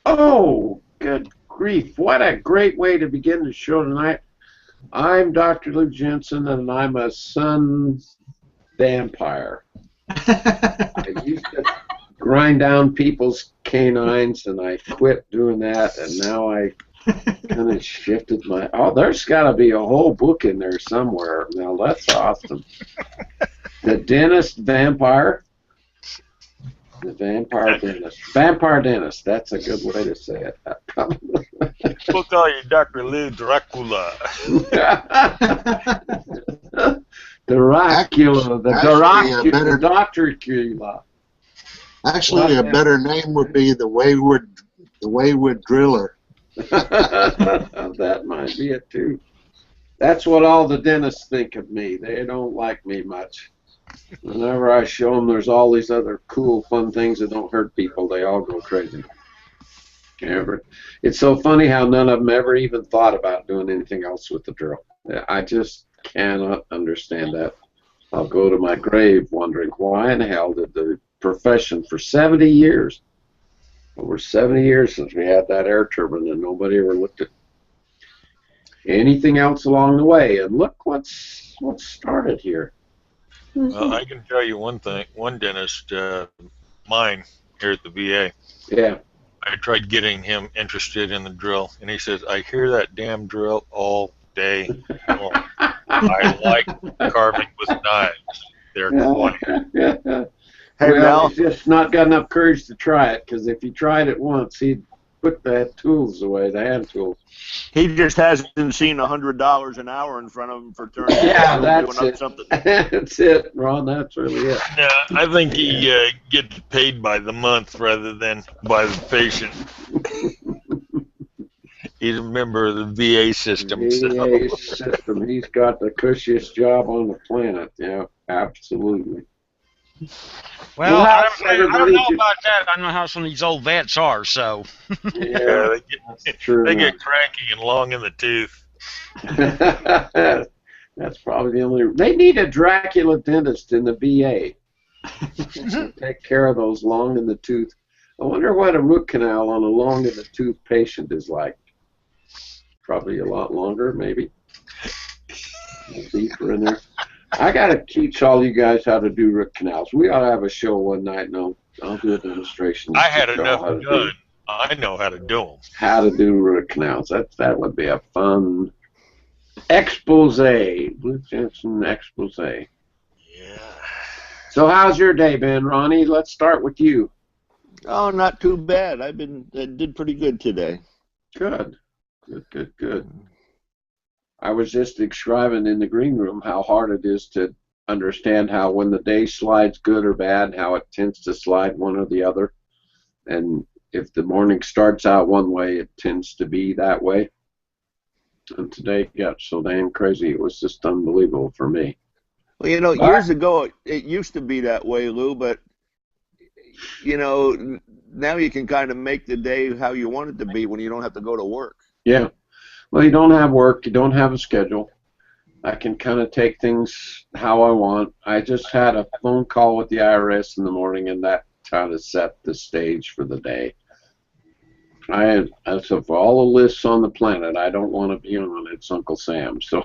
Oh, good grief. What a great way to begin the show tonight. I'm Dr. Lou Jensen, and I'm a sun vampire. I used to grind down people's canines, and I quit doing that, and now I kind of shifted my. Oh, there's got to be a whole book in there somewhere. Now, that's awesome. The Dentist Vampire. The Vampire Dentist. Vampire Dentist. That's a good way to say it. We'll call you Dr. Lou Dracula. Dracula, the Dracula. Actually, a better name would be the Wayward Driller. That might be it too. That's what all the dentists think of me. They don't like me much. Whenever I show them there's all these other cool, fun things that don't hurt people, they all go crazy. It's so funny how none of them ever even thought about doing anything else with the drill. I just cannot understand that. I'll go to my grave wondering why in the hell did the profession for 70 years, over 70 years since we had that air turbine, and nobody ever looked at anything else along the way. And look what's started here. Well, I can tell you one thing. One dentist, mine here at the VA, Yeah. I tried getting him interested in the drill, and he says, "I hear that damn drill all day long. I like carving with knives. They're quiet." Hey, Well, Mel. he's just not got enough courage to try it, because if he tried it once, he'd put the tools away, the hand tools. He just hasn't seen $100 an hour in front of him for turning. Yeah, that's doing it. something. That's it, Ron. That's really it. Yeah, I think he gets paid by the month rather than by the patient. He's a member of the VA system. VA system. He's got the cushiest job on the planet. Yeah, absolutely. Well, Well, I don't everybody know just- about that. I don't know how some of these old vets are, so. Yeah, they true. get cranky and long in the tooth. That's probably the only. They need a Dracula dentist in the VA to take care of those long in the tooth. I wonder what a root canal on a long in the tooth patient is like. Probably a lot longer, maybe. Deeper in there. I gotta teach all you guys how to do root canals. We ought to have a show one night, and I'll do a demonstration. I had to show enough how to do- done. I know how to do them. How to do root canals. That would be a fun expose. Blue Jensen expose. Yeah. So how's your day been, Ronnie? Let's start with you. Oh, not too bad. I did pretty good today. Good. Good. I was just describing in the green room how hard it is to understand how when the day slides good or bad, how it tends to slide one or the other. And if the morning starts out one way, it tends to be that way. And today got so damn crazy, it was just unbelievable for me. Well, years ago it used to be that way, Lou, but now you can kind of make the day how you want it to be when you don't have to go to work. Yeah. Well, you don't have work, you don't have a schedule. I can kind of take things how I want. I just had a phone call with the IRS in the morning, and that kind of set the stage for the day. I said, for all the lists on the planet, I don't want to be on it. It's Uncle Sam. So,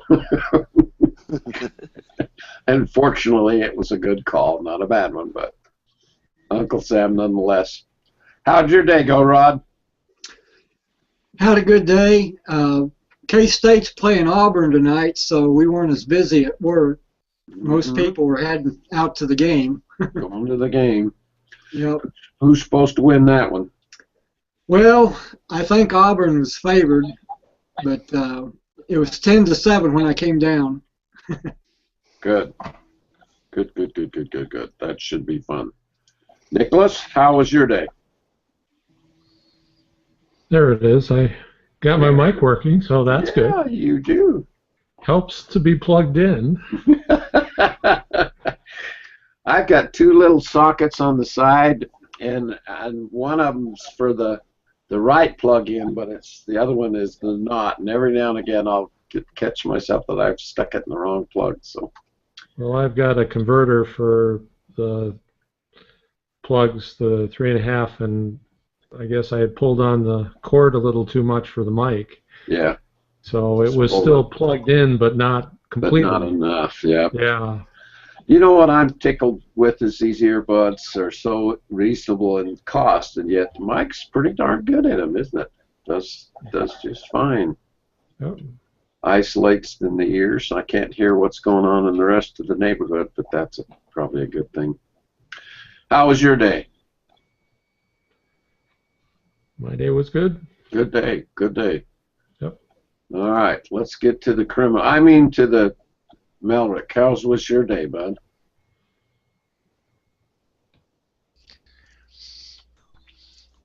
and fortunately, it was a good call, not a bad one, but Uncle Sam nonetheless. How'd your day go, Rod? Had a good day. K-State's playing Auburn tonight, so we weren't as busy at work. Most people were heading out to the game. Going to the game. Yep. Who's supposed to win that one? Well, I think Auburn was favored, but it was 10-7 when I came down. Good. Good. That should be fun. Nicholas, how was your day? There it is. I got my mic working, so that's good. Yeah, you do. Helps to be plugged in. I've got two little sockets on the side, and one of them's for the right plug-in, but the other one is the not. And every now and again, I'll catch myself that I've stuck it in the wrong plug. So. Well, I've got a converter for the plugs, the 3.5, and I guess I had pulled on the cord a little too much for the mic. Yeah. So it was still plugged in, but not completely. But not enough, yeah. Yeah. You know what I'm tickled with is these earbuds are so reasonable in cost, and yet the mic's pretty darn good in them, isn't it? Does just fine. Yep. Isolates in the ears. I can't hear what's going on in the rest of the neighborhood, but that's probably a good thing. How was your day? My day was good. Good day. Good day. Yep. All right, let's get to the criminal. I mean to the Melrick. How was your day, bud?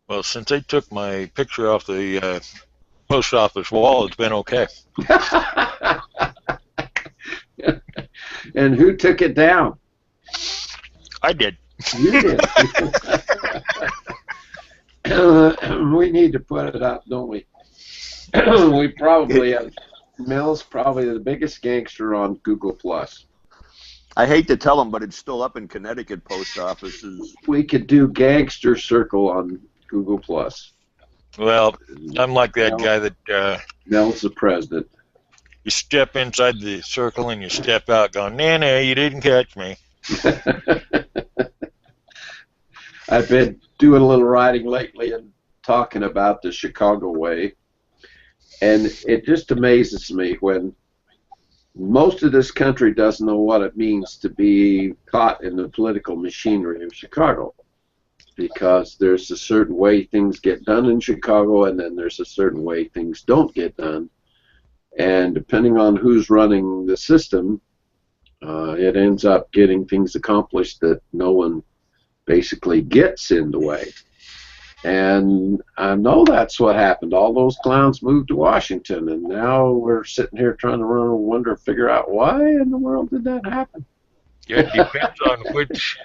Well, since they took my picture off the post office wall, it's been okay. And who took it down? I did. You did. We need to put it up, don't we? We probably have. Mel's probably the biggest gangster on Google Plus. I hate to tell them, but it's still up in Connecticut post offices. We could do Gangster Circle on Google Plus. Well, I'm like that guy that Mel's the president. you step inside the circle and you step out going, nah, you didn't catch me. I've been doing a little writing lately and talking about the Chicago way, and it just amazes me when most of this country doesn't know what it means to be caught in the political machinery of Chicago, because there's a certain way things get done in Chicago, and then there's a certain way things don't get done, and depending on who's running the system, it ends up getting things accomplished that no one basically gets in the way. And I know that's what happened. All those clowns moved to Washington, and now we're sitting here trying to figure out why in the world did that happen. Yeah, it depends on which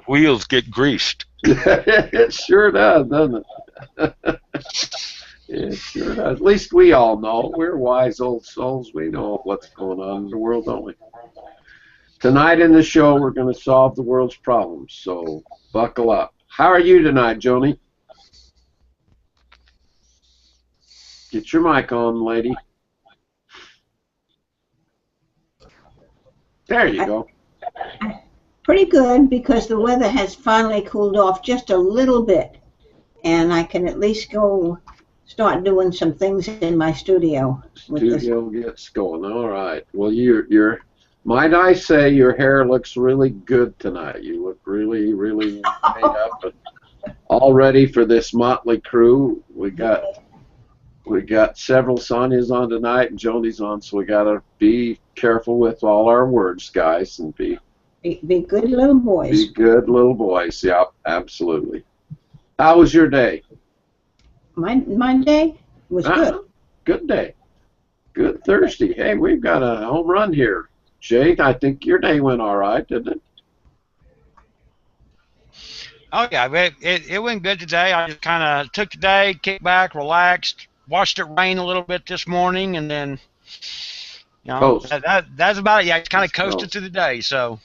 wheels get greased. It sure does, doesn't it? It sure does. At least we all know. We're wise old souls. We know what's going on in the world, don't we? Tonight in the show, we're going to solve the world's problems, so buckle up. How are you tonight, Joni? Get your mic on, lady. There you go. Pretty good, because the weather has finally cooled off just a little bit, and I can at least go start doing some things in my studio. Studio gets going. All right. Well, you're might I say your hair looks really good tonight. You look really, really made up and all ready for this motley crew. We got several Sonias on tonight and Joni's on, so we got to be careful with all our words, guys, and be good little boys. Be good little boys. Yeah, absolutely. How was your day? My day was good. Good day. Good Thursday. Hey, we've got a home run here. Jake, I think your day went all right, didn't it? Oh, yeah, it went good today. I just kind of took the day, kicked back, relaxed, watched it rain a little bit this morning, and then, you know, that's about it. Yeah, I kind of coasted through the day, so.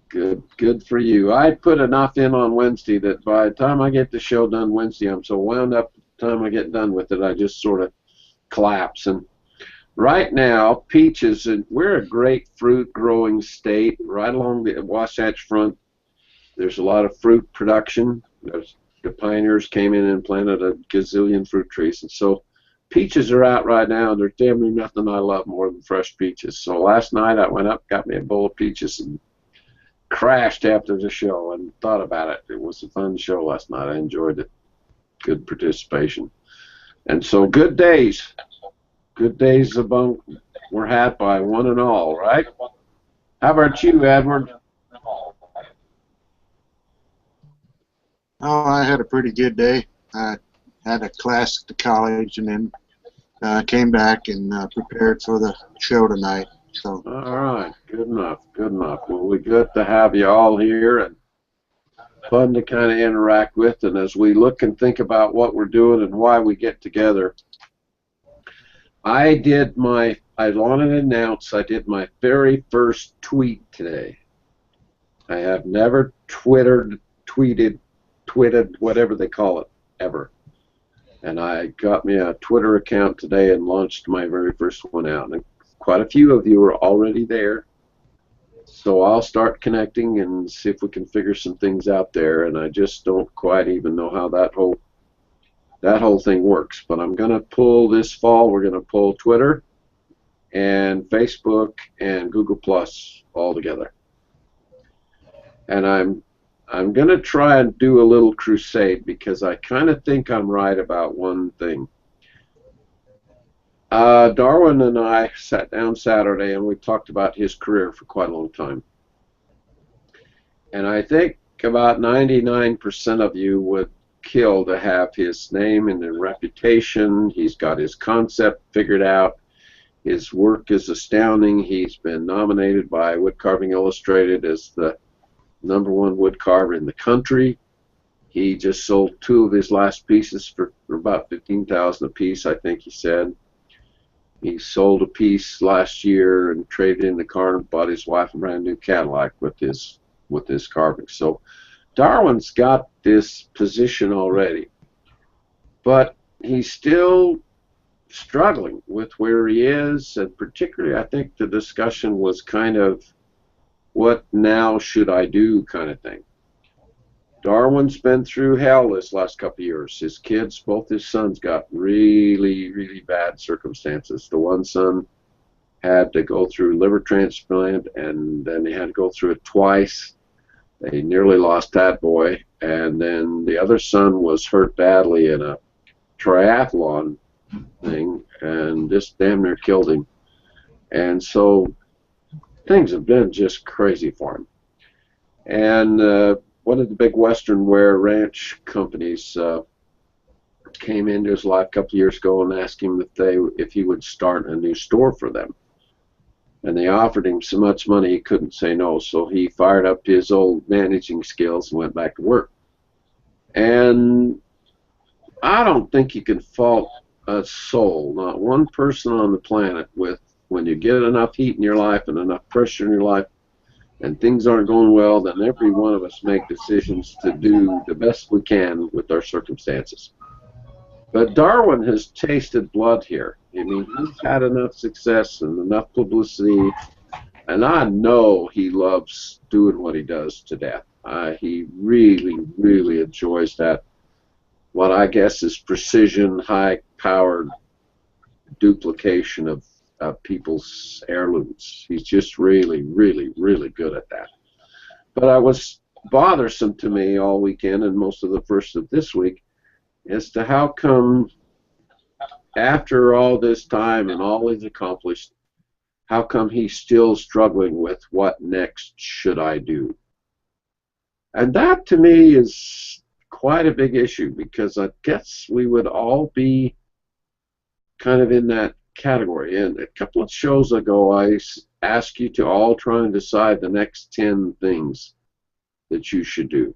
Good for you. I put enough in on Wednesday that by the time I get the show done Wednesday, I'm so wound up by the time I get done with it, I just sort of collapse. And right now, peaches, and we're a great fruit growing state right along the Wasatch Front. There's a lot of fruit production. The pioneers came in and planted a gazillion fruit trees, and so peaches are out right now, and there's damn near nothing I love more than fresh peaches. So last night I went up, got me a bowl of peaches, and crashed after the show and thought about it. It was a fun show last night. I enjoyed it. Good participation. And so good days. Good days were had by one and all, right? How about you, Edward? Oh, I had a pretty good day. I had a class at the college and then came back and prepared for the show tonight. So. All right, good enough, good enough. Well, we're good to have you all here and fun to kind of interact with. And as we look and think about what we're doing and why we get together, I want to announce I did my very first tweet today. I have never tweeted, whatever they call it. ever. And I got me a Twitter account today and launched my very first one out. And quite a few of you are already there. So I'll start connecting and see if we can figure some things out there. And I just don't quite even know how that whole thing works. But I'm going to pull this fall. We're going to pull Twitter and Facebook and Google Plus all together. And I'm going to try and do a little crusade because I kind of think I'm right about one thing. Darwin and I sat down Saturday and we talked about his career for quite a long time. And I think about 99% of you would kill to have his name and his reputation. He's got his concept figured out. His work is astounding. He's been nominated by Woodcarving Illustrated as the #1 woodcarver in the country. He just sold 2 of his last pieces for about $15,000 a piece, I think he said. He sold a piece last year and traded in the car and bought his wife a brand new Cadillac with his carving. So Darwin's got this position already, but he's still struggling with where he is, and particularly I think the discussion was kind of what now should I do kind of thing. Darwin's been through hell this last couple of years. His kids, both his sons, got really, really bad circumstances. The one son had to go through liver transplant, and then he had to go through it twice. They nearly lost that boy. And then the other son was hurt badly in a triathlon thing and just damn near killed him. And so things have been just crazy for him. And one of the big Western wear ranch companies came into his life a couple of years ago and asked him if he would start a new store for them. And they offered him so much money he couldn't say no. So he fired up his old managing skills and went back to work. And I don't think you can fault a soul, not one person on the planet, with when you get enough heat in your life and enough pressure in your life and things aren't going well, then every one of us make decisions to do the best we can with our circumstances. But Darwin has tasted blood here. I mean, he's had enough success and enough publicity, and I know he loves doing what he does to death. He really, really enjoys that, what I guess is precision, high-powered duplication of people's heirlooms. He's just really, really, really good at that. But it was bothersome to me all weekend and most of the first of this week as to how come after all this time and all he's accomplished, how come he's still struggling with what next should I do? And that to me is quite a big issue, because I guess we would all be kind of in that category. And a couple of shows ago, I asked you to all try and decide the next 10 things that you should do.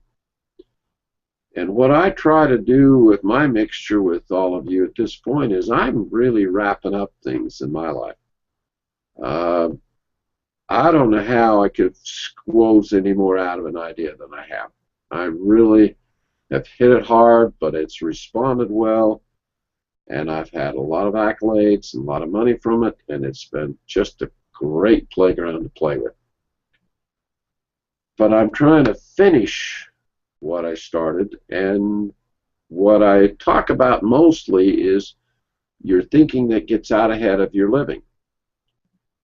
And what I try to do with my mixture with all of you at this point is I'm really wrapping up things in my life. I don't know how I could squeeze any more out of an idea than I have. I really have hit it hard, but it's responded well. And I've had a lot of accolades and a lot of money from it, and it's been just a great playground to play with. But I'm trying to finish what I started, and what I talk about mostly is your thinking that gets out ahead of your living.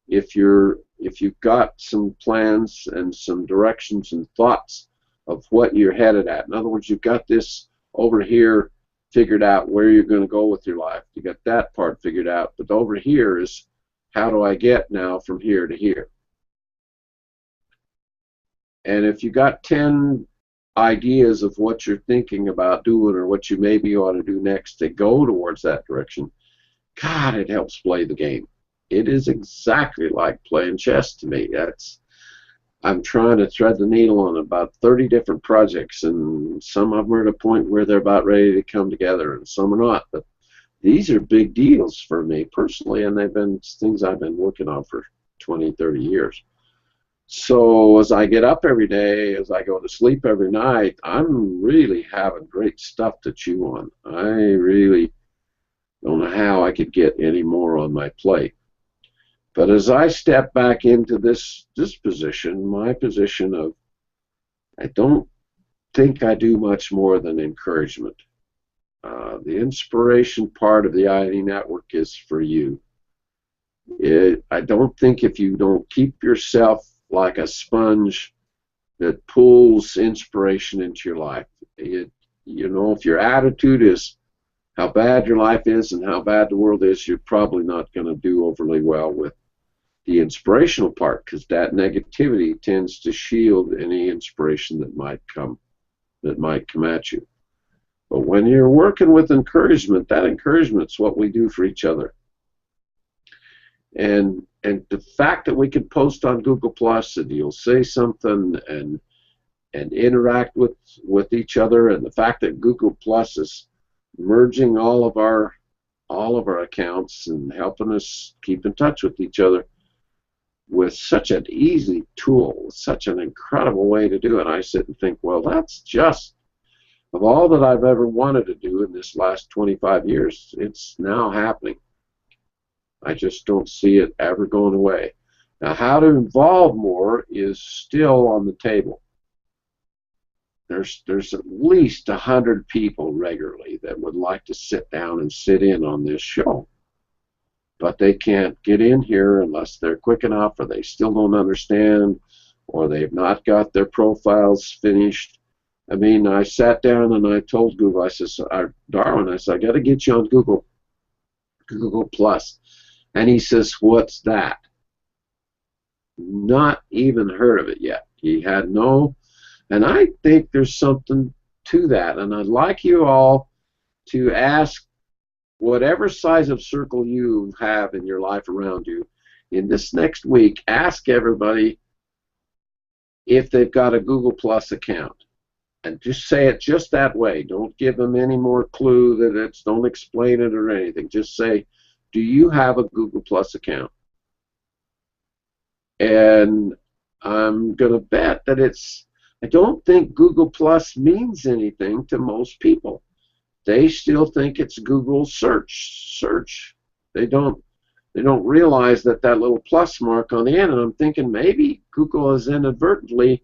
If you've got some plans and some directions and thoughts of what you're headed at, in other words, you've got this over here figured out where you're going to go with your life. You got that part figured out, but over here is how do I get now from here to here? And if you got 10 ideas of what you're thinking about doing or what you maybe ought to do next to go towards that direction, God, it helps play the game. It is exactly like playing chess to me. I'm trying to thread the needle on about 30 different projects, and some of them are at a point where they're about ready to come together, and some are not. But these are big deals for me personally, and they've been things I've been working on for 20, 30 years. So as I get up every day, as I go to sleep every night, I'm really having great stuff to chew on. I really don't know how I could get any more on my plate. But as I step back into this position, my position of, I don't think I do much more than encouragement. The inspiration part of the ID network is for you. I don't think if you don't keep yourself like a sponge that pulls inspiration into your life, you know, if your attitude is how bad your life is and how bad the world is, you're probably not going to do overly well with the inspirational part, because that negativity tends to shield any inspiration that might come at you. But when you're working with encouragement, that encouragement's what we do for each other. And the fact that we can post on Google Plus and you'll say something and interact with each other, and the fact that Google Plus is merging all of our accounts and helping us keep in touch with each other with such an easy tool, such an incredible way to do it. I sit and think, well, that's just, of all that I've ever wanted to do in this last 25 years, it's now happening. I just don't see it ever going away. Now, how to involve more is still on the table. There's at least 100 people regularly that would like to sit down and sit in on this show. But they can't get in here unless they're quick enough, or they still don't understand, or they've not got their profiles finished. I mean, I sat down and I told Google, I said, Darwin, I said, I got to get you on Google Plus. And he says, what's that? Not even heard of it yet. He had no, and I think there's something to that. And I'd like you all to ask, whatever size of circle you have in your life around you, in this next week, ask everybody if they've got a Google Plus account. And just say it just that way. Don't give them any more clue that it's, don't explain it or anything. Just say, do you have a Google Plus account? And I'm going to bet that I don't think Google Plus means anything to most people. They still think it's Google search. They don't realize that little plus mark on the end. And I'm thinking maybe Google has inadvertently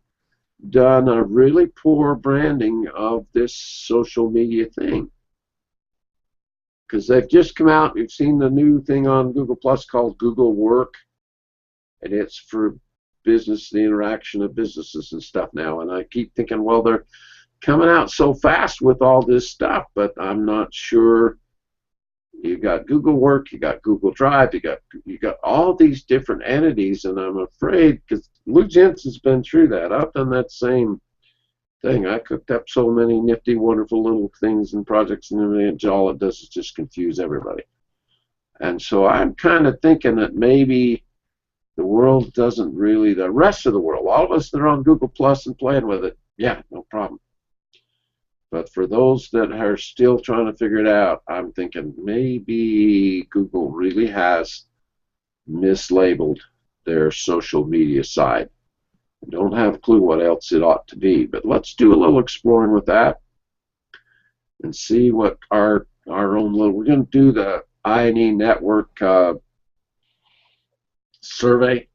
done a really poor branding of this social media thing. Because they've just come out, you've seen the new thing on Google Plus called Google Work, and it's for business, the interaction of businesses and stuff now. And I keep thinking, well, they're coming out so fast with all this stuff, but I'm not sure. You got Google Work, you got Google Drive, you got all these different entities, and I'm afraid, because Lou Jensen's been through that. I've done that same thing. I cooked up so many nifty, wonderful little things and projects, and everything. All it does is just confuse everybody. And so I'm kind of thinking that maybe the world doesn't really, the rest of the world, all of us that are on Google Plus and playing with it, yeah, no problem. But for those that are still trying to figure it out, I'm thinking maybe Google really has mislabeled their social media side. I don't have a clue what else it ought to be, but let's do a little exploring with that and see what our own little, we're going to do the INE network survey,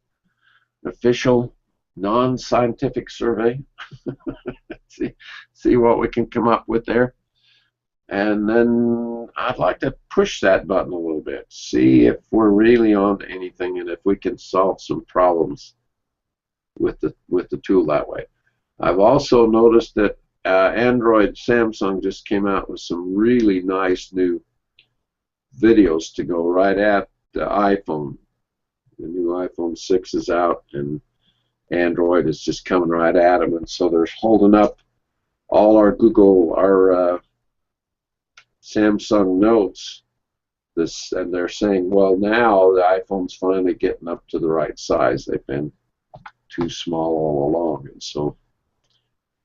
official non-scientific survey. see what we can come up with there. And then I'd like to push that button a little bit, see if we're really on to anything and if we can solve some problems with the tool that way. I've also noticed that Android, Samsung just came out with some really nice new videos to go right at the iPhone. The new iPhone 6 is out, and Android is just coming right at them, and so they're holding up all our Samsung notes, and they're saying, well, now the iPhone's finally getting up to the right size. They've been too small all along, and so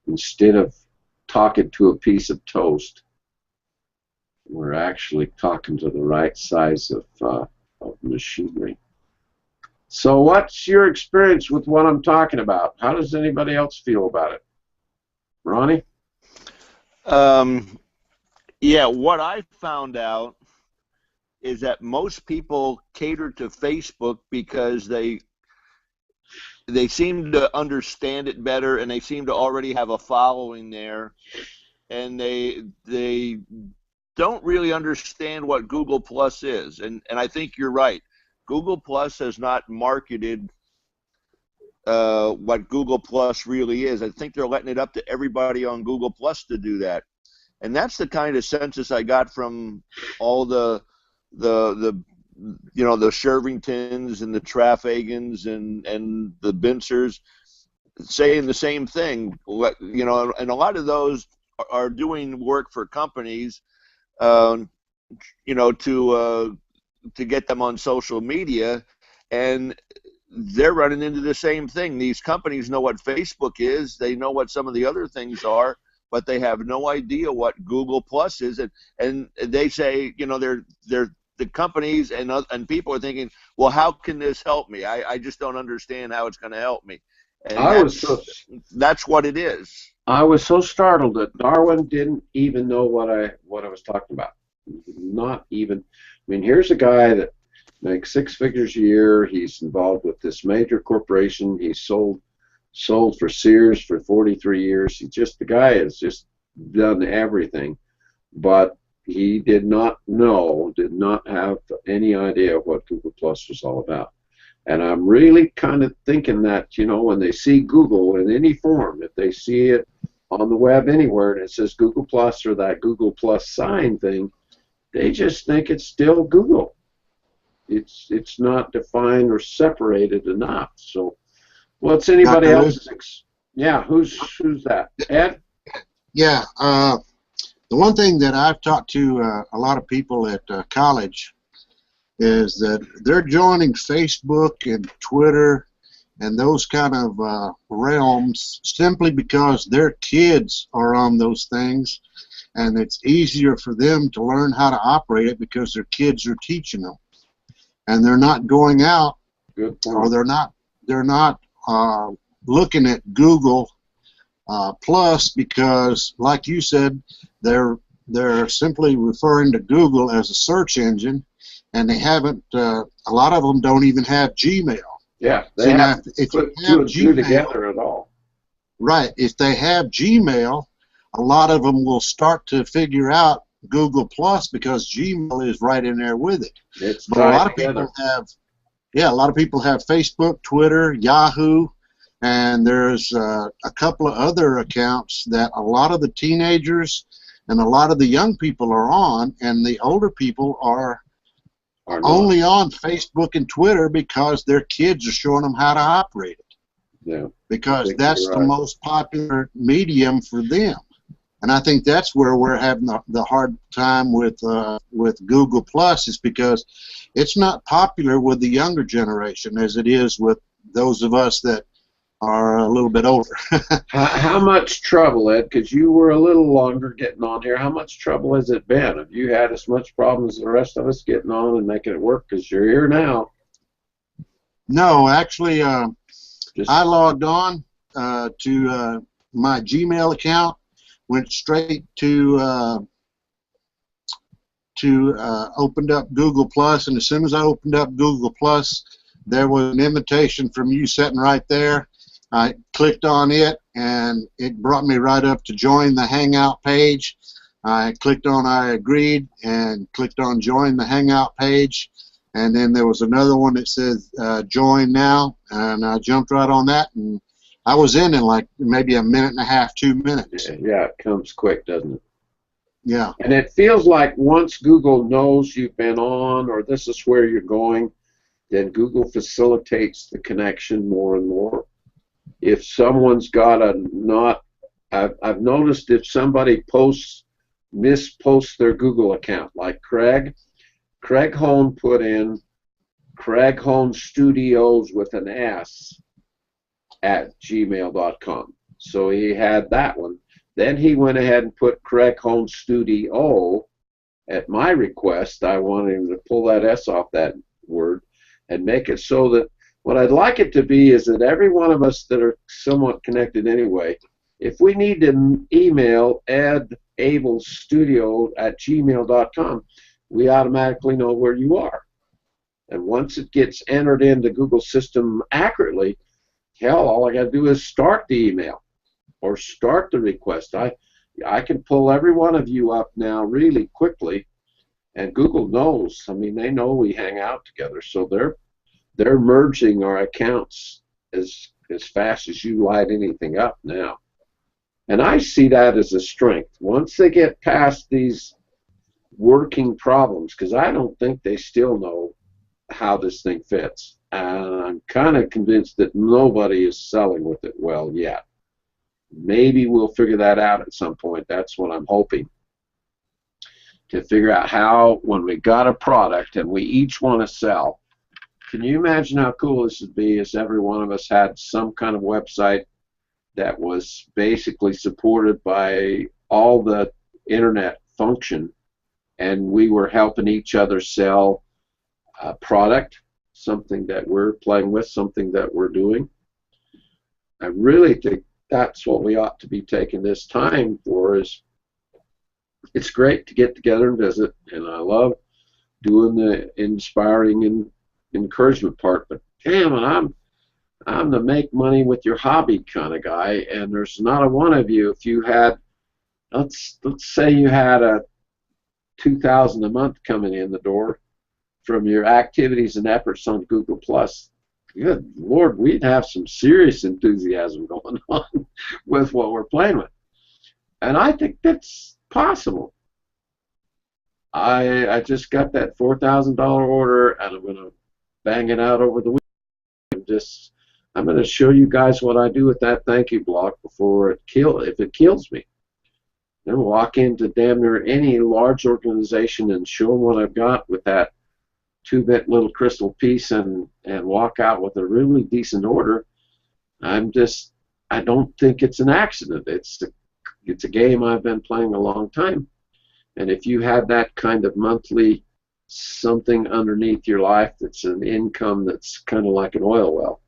instead of talking to a piece of toast, we're actually talking to the right size of machinery. So what's your experience with what I'm talking about? How does anybody else feel about it? Ronnie? Yeah, what I found out is that most people cater to Facebook because they seem to understand it better, and they seem to already have a following there, and they don't really understand what Google Plus is. And I think you're right. Google Plus has not marketed what Google Plus really is. I think they're letting it up to everybody on Google Plus to do that. And that's the kind of census I got from all the you know, the Shervingtons and the Trafagans and the Binsers saying the same thing. You know, and a lot of those are doing work for companies, you know, to get them on social media, and they're running into the same thing. These companies know what Facebook is, they know what some of the other things are, but they have no idea what Google Plus is, and they say, you know, they're the companies and people are thinking, well, how can this help me? I just don't understand how it's going to help me, and that's what it is. I was so startled that Darwin didn't even know what I was talking about. Not even. I mean, here's a guy that makes 6 figures a year. He's involved with this major corporation. He's sold for Sears for 43 years. The guy has just done everything, but he did not have any idea what Google Plus was all about. And I'm really kind of thinking that, you know, when they see Google in any form, if they see it on the web anywhere and it says Google Plus or that Google Plus sign thing, they just think it's still Google. It's not defined or separated enough. So what's anybody else's? Yeah, who's that? Ed? Yeah, the one thing that I've talked to a lot of people at college is that they're joining Facebook and Twitter and those kind of realms simply because their kids are on those things, and it's easier for them to learn how to operate it because their kids are teaching them, and they're not going out, or they're not looking at Google Plus because, like you said, they're simply referring to Google as a search engine, and they haven't. A lot of them don't even have Gmail. Yeah, they haven't put two and two together at all. Right. If they have Gmail, a lot of them will start to figure out Google Plus because Gmail is right in there with it. But a lot of people have, a lot of people have Facebook, Twitter, Yahoo, and there's a couple of other accounts that a lot of the teenagers and a lot of the young people are on, and the older people are only on Facebook and Twitter because their kids are showing them how to operate it. Yeah. Because that's the most popular medium for them. And I think that's where we're having the hard time with Google Plus, is because it's not popular with the younger generation as it is with those of us that are a little bit older. How much trouble, Ed, because you were a little longer getting on here, how much trouble has it been? Have you had as much problem as the rest of us getting on and making it work, because you're here now? No, actually, I logged on to my Gmail account, went straight to opened up Google Plus, and as soon as I opened up Google Plus, there was an invitation from you sitting right there. I clicked on it, and it brought me right up to join the Hangout page. I clicked on I agreed and clicked on join the Hangout page, and then there was another one that says join now, and I jumped right on that, and I was in like maybe a minute and a half, 2 minutes. Yeah, it comes quick, doesn't it? Yeah. And it feels like once Google knows you've been on, or this is where you're going, then Google facilitates the connection more and more. If someone's got I've noticed if somebody misposts their Google account, like Craig Hone put in Craig Hone Studios with an S at gmail.com. So he had that one. Then he went ahead and put Craig Hone Studio at my request. I wanted him to pull that S off that word and make it so that What I'd like it to be is that every one of us that are somewhat connected anyway, if we need to email edablesstudio@gmail.com, we automatically know where you are. And once it gets entered into Google's system accurately, hell, all I got to do is start the email or start the request. I can pull every one of you up now really quickly, and Google knows. I mean, they know we hang out together, so they're merging our accounts as fast as you light anything up now. And I see that as a strength. Once they get past these working problems, because I don't think they still know how this thing fits. And I'm kind of convinced that nobody is selling with it well yet. Maybe we'll figure that out at some point. That's what I'm hoping. To figure out how, when we got a product and we each want to sell, can you imagine how cool this would be if every one of us had some kind of website that was basically supported by all the internet function, and we were helping each other sell a product, something that we're playing with, something that we're doing? I really think that's what we ought to be taking this time for. Is it's great to get together and visit, and I love doing the inspiring and encouragement part, but damn it, I'm the make money with your hobby kind of guy, and there's not a one of you. If you had, let's say you had a $2,000 a month coming in the door from your activities and efforts on Google Plus, good Lord, we'd have some serious enthusiasm going on with what we're playing with. And I think that's possible. I just got that $4,000 order, and I'm going to bang it out over the weekend. I'm going to show you guys what I do with that thank you block before if it kills me. Then walk into damn near any large organization and show them what I've got with that 2-bit little crystal piece, and walk out with a really decent order. I don't think it's an accident. It's a game I've been playing a long time. And if you have that kind of monthly something underneath your life that's an income that's kind of like an oil well,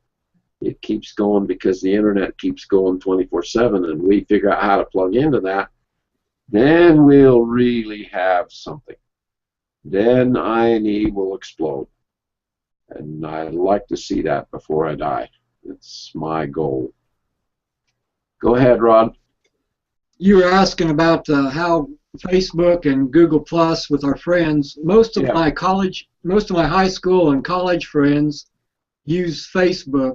it keeps going because the internet keeps going 24/7, and we figure out how to plug into that, then we'll really have something. Then I&E will explode. And I'd like to see that before I die. It's my goal. Go ahead, Rod. You were asking about how Facebook and Google Plus with our friends. Most of my high school and college friends use Facebook.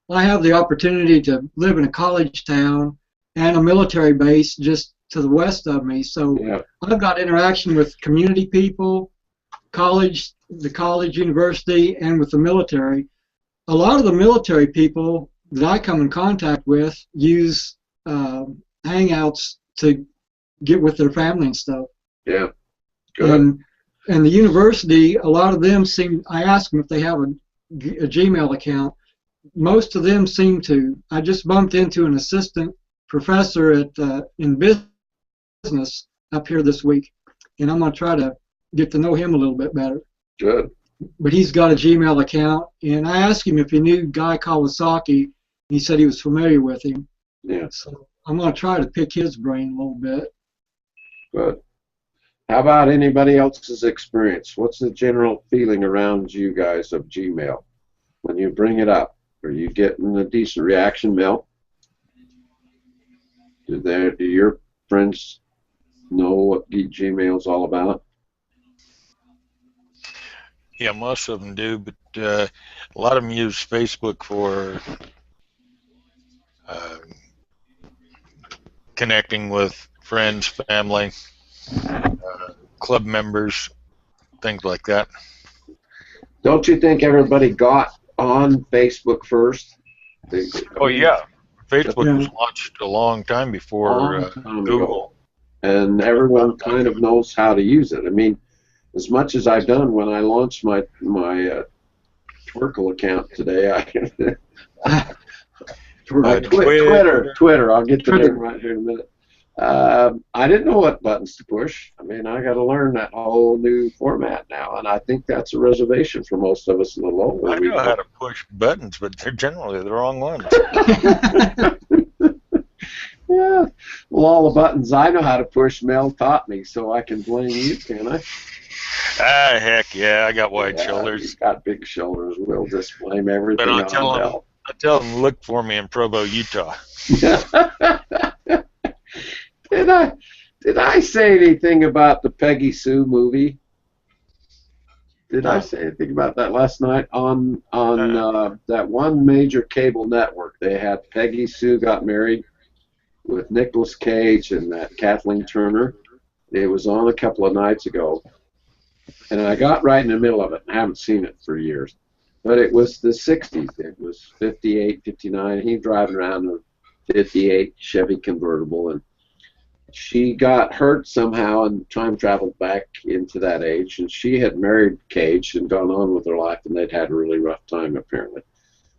I have the opportunity to live in a college town and a military base just to the west of me, so I've got interaction with community people, the college, university, and with the military. A lot of the military people that I come in contact with use hangouts to get with their family and stuff. Yeah, good. And the university, a lot of them I ask them if they have a Gmail account. Most of them seem to. I just bumped into an assistant professor in business up here this week, and I'm going to try to get to know him a little bit better. Good. But he's got a Gmail account, and I asked him if he knew Guy Kawasaki, and he said he was familiar with him. Yeah. So I'm going to try to pick his brain a little bit. Good. How about anybody else's experience? What's the general feeling around you guys of Gmail when you bring it up? Are you getting a decent reaction, Mel? Do your friends know what Gmail's all about? Yeah, most of them do, but a lot of them use Facebook for connecting with friends, family, club members, things like that. Don't you think everybody got on Facebook first? Oh, yeah. Facebook was launched a long time before Google. And everyone kind of knows how to use it. I mean, as much as I've done when I launched my Twitter account today, Twitter. I'll get to that right here in a minute. I didn't know what buttons to push. I mean, I got to learn that whole new format now, and I think that's a reservation for most of us in the local. I know how to push buttons, but they're generally the wrong ones. Yeah. Well, all the buttons I know how to push, Mel taught me, so I can blame you, can I? Ah, heck yeah, I got wide shoulders. You've got big shoulders. We'll just blame everything on Mel. I tell them, look for me in Provo, Utah. Did I say anything about the Peggy Sue movie? Did I say anything about that last night on that one major cable network? They had Peggy Sue Got Married with Nicolas Cage and that Kathleen Turner. It was on a couple of nights ago, and I got right in the middle of it. I haven't seen it for years, but it was the 60s. It was 58, 59. He driving around a 58 Chevy convertible, and she got hurt somehow and time traveled back into that age, and she had married Cage and gone on with her life, and they'd had a really rough time apparently.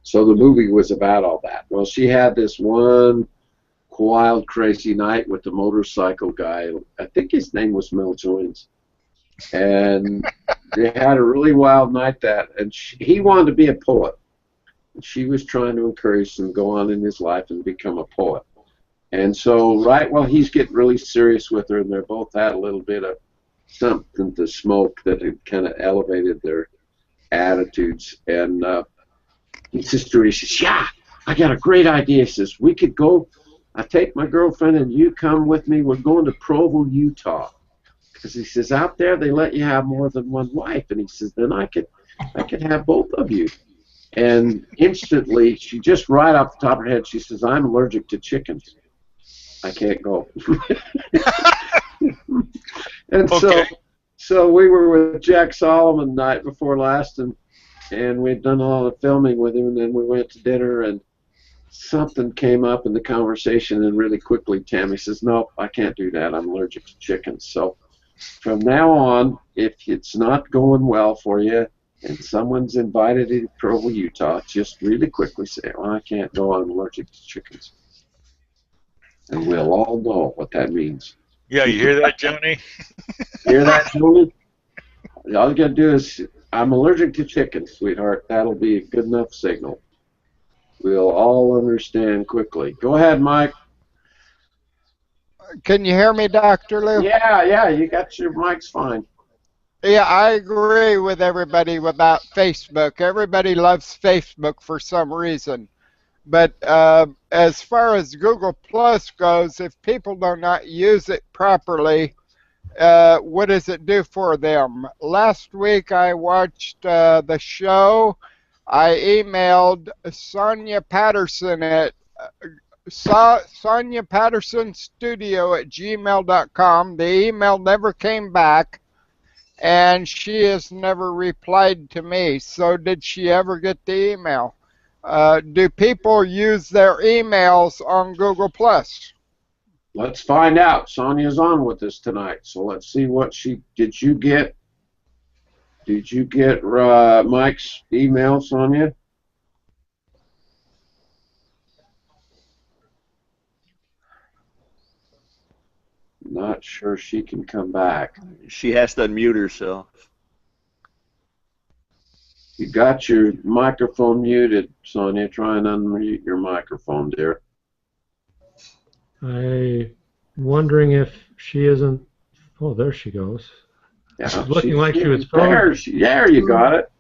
So the movie was about all that. Well, she had this one wild, crazy night with the motorcycle guy. I think his name was Mel Jones, and they had a really wild night and he wanted to be a poet, and she was trying to encourage him to go on in his life and become a poet. And so, right while he's getting really serious with her, and they're both had a little bit of something to smoke that had kind of elevated their attitudes. And he says to her, he says, "Yeah, I got a great idea." He says, "We could go. I take my girlfriend and you come with me. We're going to Provo, Utah." Because he says, out there they let you have more than one wife. And he says, then I could have both of you. And instantly, she just right off the top of her head, she says, "I'm allergic to chickens. I can't go." And so we were with Jack Solomon the night before last, and we'd done all the filming with him, and then we went to dinner, and something came up in the conversation, and really quickly Tammy says, "Nope, I can't do that. I'm allergic to chickens." So from now on, if it's not going well for you and someone's invited you to Provo, Utah, just really quickly say, "Oh, I can't go. I'm allergic to chickens." And we'll all know what that means. Yeah, you hear that, Johnny? Hear that, Johnny? All you got to do is, "I'm allergic to chickens, sweetheart." That'll be a good enough signal. We'll all understand quickly. Go ahead, Mike. Can you hear me, Dr. Lou? Yeah, you got your mic's fine. Yeah, I agree with everybody about Facebook. Everybody loves Facebook for some reason. But as far as Google Plus goes, if people do not use it properly, what does it do for them? Last week I watched the show. I emailed Sonia Patterson at Sonia Patterson Studio at gmail.com. The email never came back, and she has never replied to me. So did she ever get the email? Do people use their emails on Google Plus? Let's find out. Sonia's on with us tonight, so let's see what did you get Mike's email, Sonia? Not sure she can come back. She has to unmute herself. You got your microphone muted, Sonia. Try and unmute your microphone, dear. I'm wondering if she isn't. Oh, there she goes. Yeah, she's looking like she was frozen. There, you got it.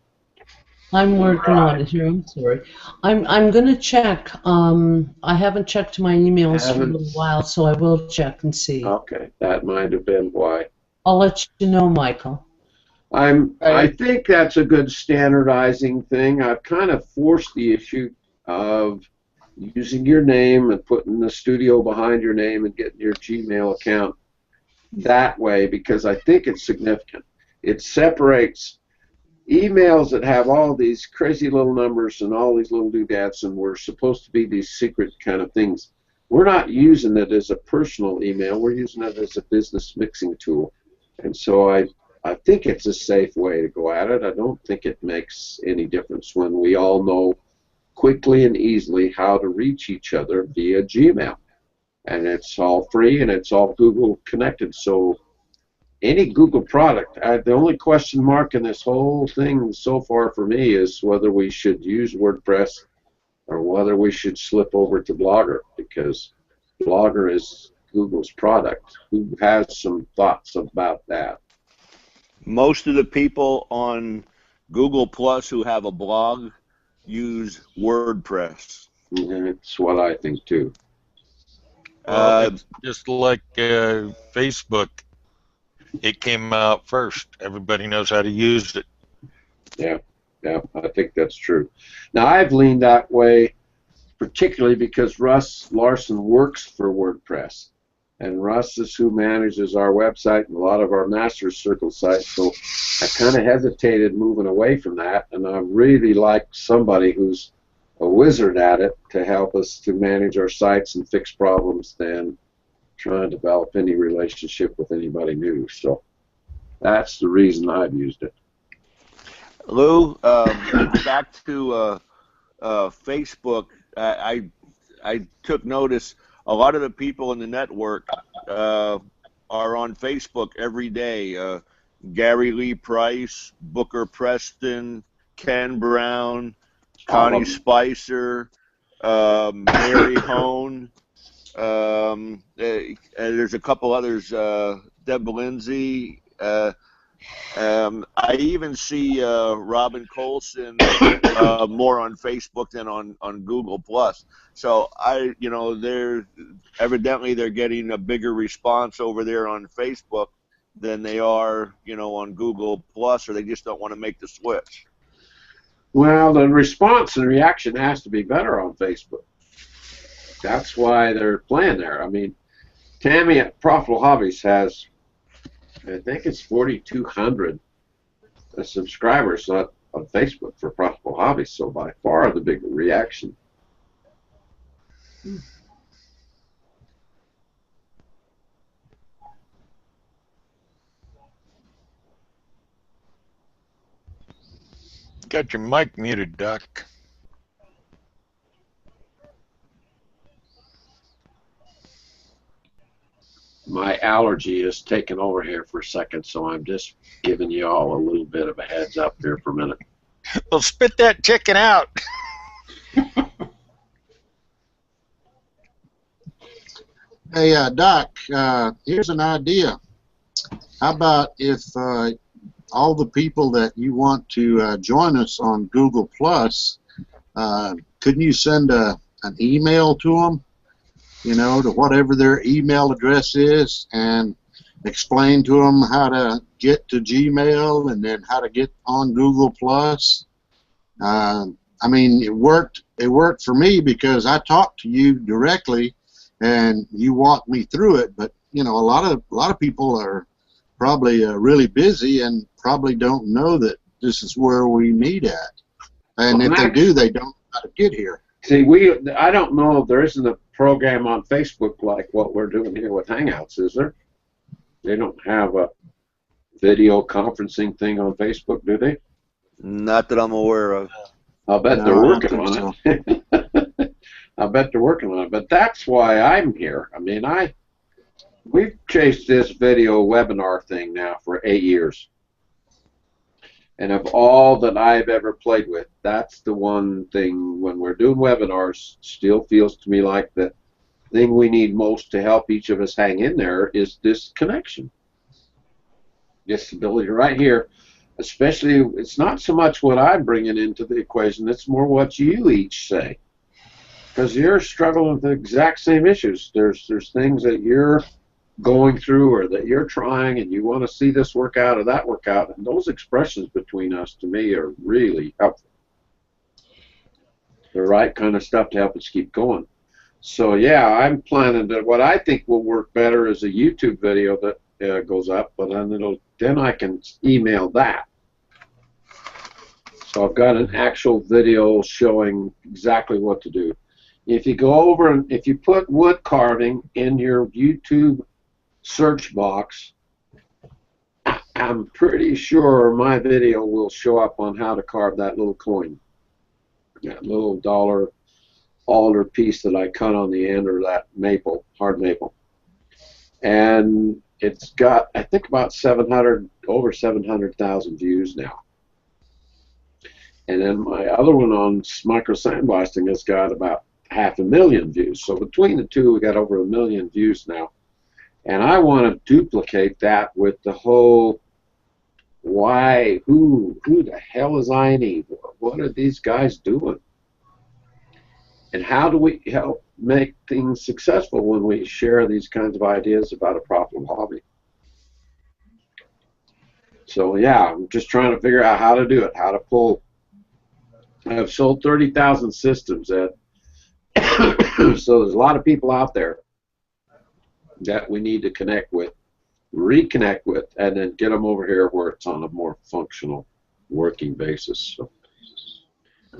I'm working on it here. I'm sorry. I'm gonna check. I haven't checked my emails for a little while, so I will check and see. Okay, that might have been why. I'll let you know, Michael. I think that's a good standardizing thing. I've kind of forced the issue of using your name and putting the studio behind your name and getting your Gmail account that way because I think it's significant. It separates emails that have all these crazy little numbers and all these little doodads and were supposed to be these secret kind of things. We're not using it as a personal email. We're using it as a business mixing tool. And so I think it's a safe way to go at it. I don't think it makes any difference when we all know quickly and easily how to reach each other via Gmail. and it's all free and it's all Google connected. So any Google product, the only question mark in this whole thing so far for me is whether we should use WordPress or whether we should slip over to Blogger, because Blogger is Google's product. Who has some thoughts about that? Most of the people on Google Plus who have a blog use WordPress. That's what I think too. It's just like Facebook. It came out first. Everybody knows how to use it. Yeah, I think that's true. Now, I've leaned that way, particularly because Russ Larson works for WordPress. And Russ is who manages our website and a lot of our Masters Circle sites. So I kind of hesitated moving away from that. And I really like somebody who's a wizard at it to help us to manage our sites and fix problems than trying to develop any relationship with anybody new. So that's the reason I've used it. Lou, back to Facebook. I took notice. A lot of the people in the network are on Facebook every day. Gary Lee Price, Booker Preston, Ken Brown, Connie Spicer, Mary Hone. There's a couple others. Deb Lindsay. I even see Robin Colson more on Facebook than on Google Plus. So they're evidently getting a bigger response over there on Facebook than they are, on Google Plus, or they just don't want to make the switch. Well, the response and reaction has to be better on Facebook. That's why they're playing there. I mean, Tammy at Profitable Hobbies has, I think it's 4,200 subscribers on Facebook for Profitable Hobbies, so by far the big reaction. Got your mic muted, Doc. My allergy is taking over here for a second, so I'm just giving you all a little bit of a heads up here for a minute. Well, spit that chicken out. Hey, Doc, here's an idea. How about if all the people that you want to join us on Google Plus, couldn't you send an email to them, to whatever their email address is, and explain to them how to get to Gmail and then how to get on Google Plus? I mean, it worked for me because I talked to you directly and you walked me through it, but a lot of people are probably really busy and probably don't know that this is where we meet at. And well, if they do, they don't know how to get here. See, I don't know if there isn't a program on Facebook like what we're doing here with Hangouts, is there? They don't have a video conferencing thing on Facebook, do they? Not that I'm aware of. I'll bet they're working on it. I bet they're working on it. But that's why I'm here. I mean, we've chased this video webinar thing now for 8 years. And of all that I've ever played with, that's the one thing when we're doing webinars still feels to me like the thing we need most to help each of us hang in there is this connection. This ability right here. Especially, it's not so much what I'm bringing into the equation, it's more what you each say. Because you're struggling with the exact same issues. There's things that you're going through or that you're trying and you want to see this work out or that work out. And those expressions between us, to me, are really helpful. The right kind of stuff to help us keep going. So, yeah, I'm planning that what I think will work better is a YouTube video that goes up, but then I can email that. So I've got an actual video showing exactly what to do. If you go over and if you put wood carving in your YouTube search box, I'm pretty sure my video will show up on how to carve that little coin, that little alder piece that I cut on the end, or that maple, hard maple. And it's got, I think, about over 700,000 views now. And then my other one on micro sandblasting has got about 500,000 views. So between the two, we got over 1 million views now. And I want to duplicate that with the whole, why, who the hell is INE? What are these guys doing? And how do we help make things successful when we share these kinds of ideas about a profitable hobby? So yeah, I'm just trying to figure out how to do it, how to pull. I've sold 30,000 systems, Ed. So there's a lot of people out there that we need to connect with, reconnect with, and then get them over here where it's on a more functional working basis. So.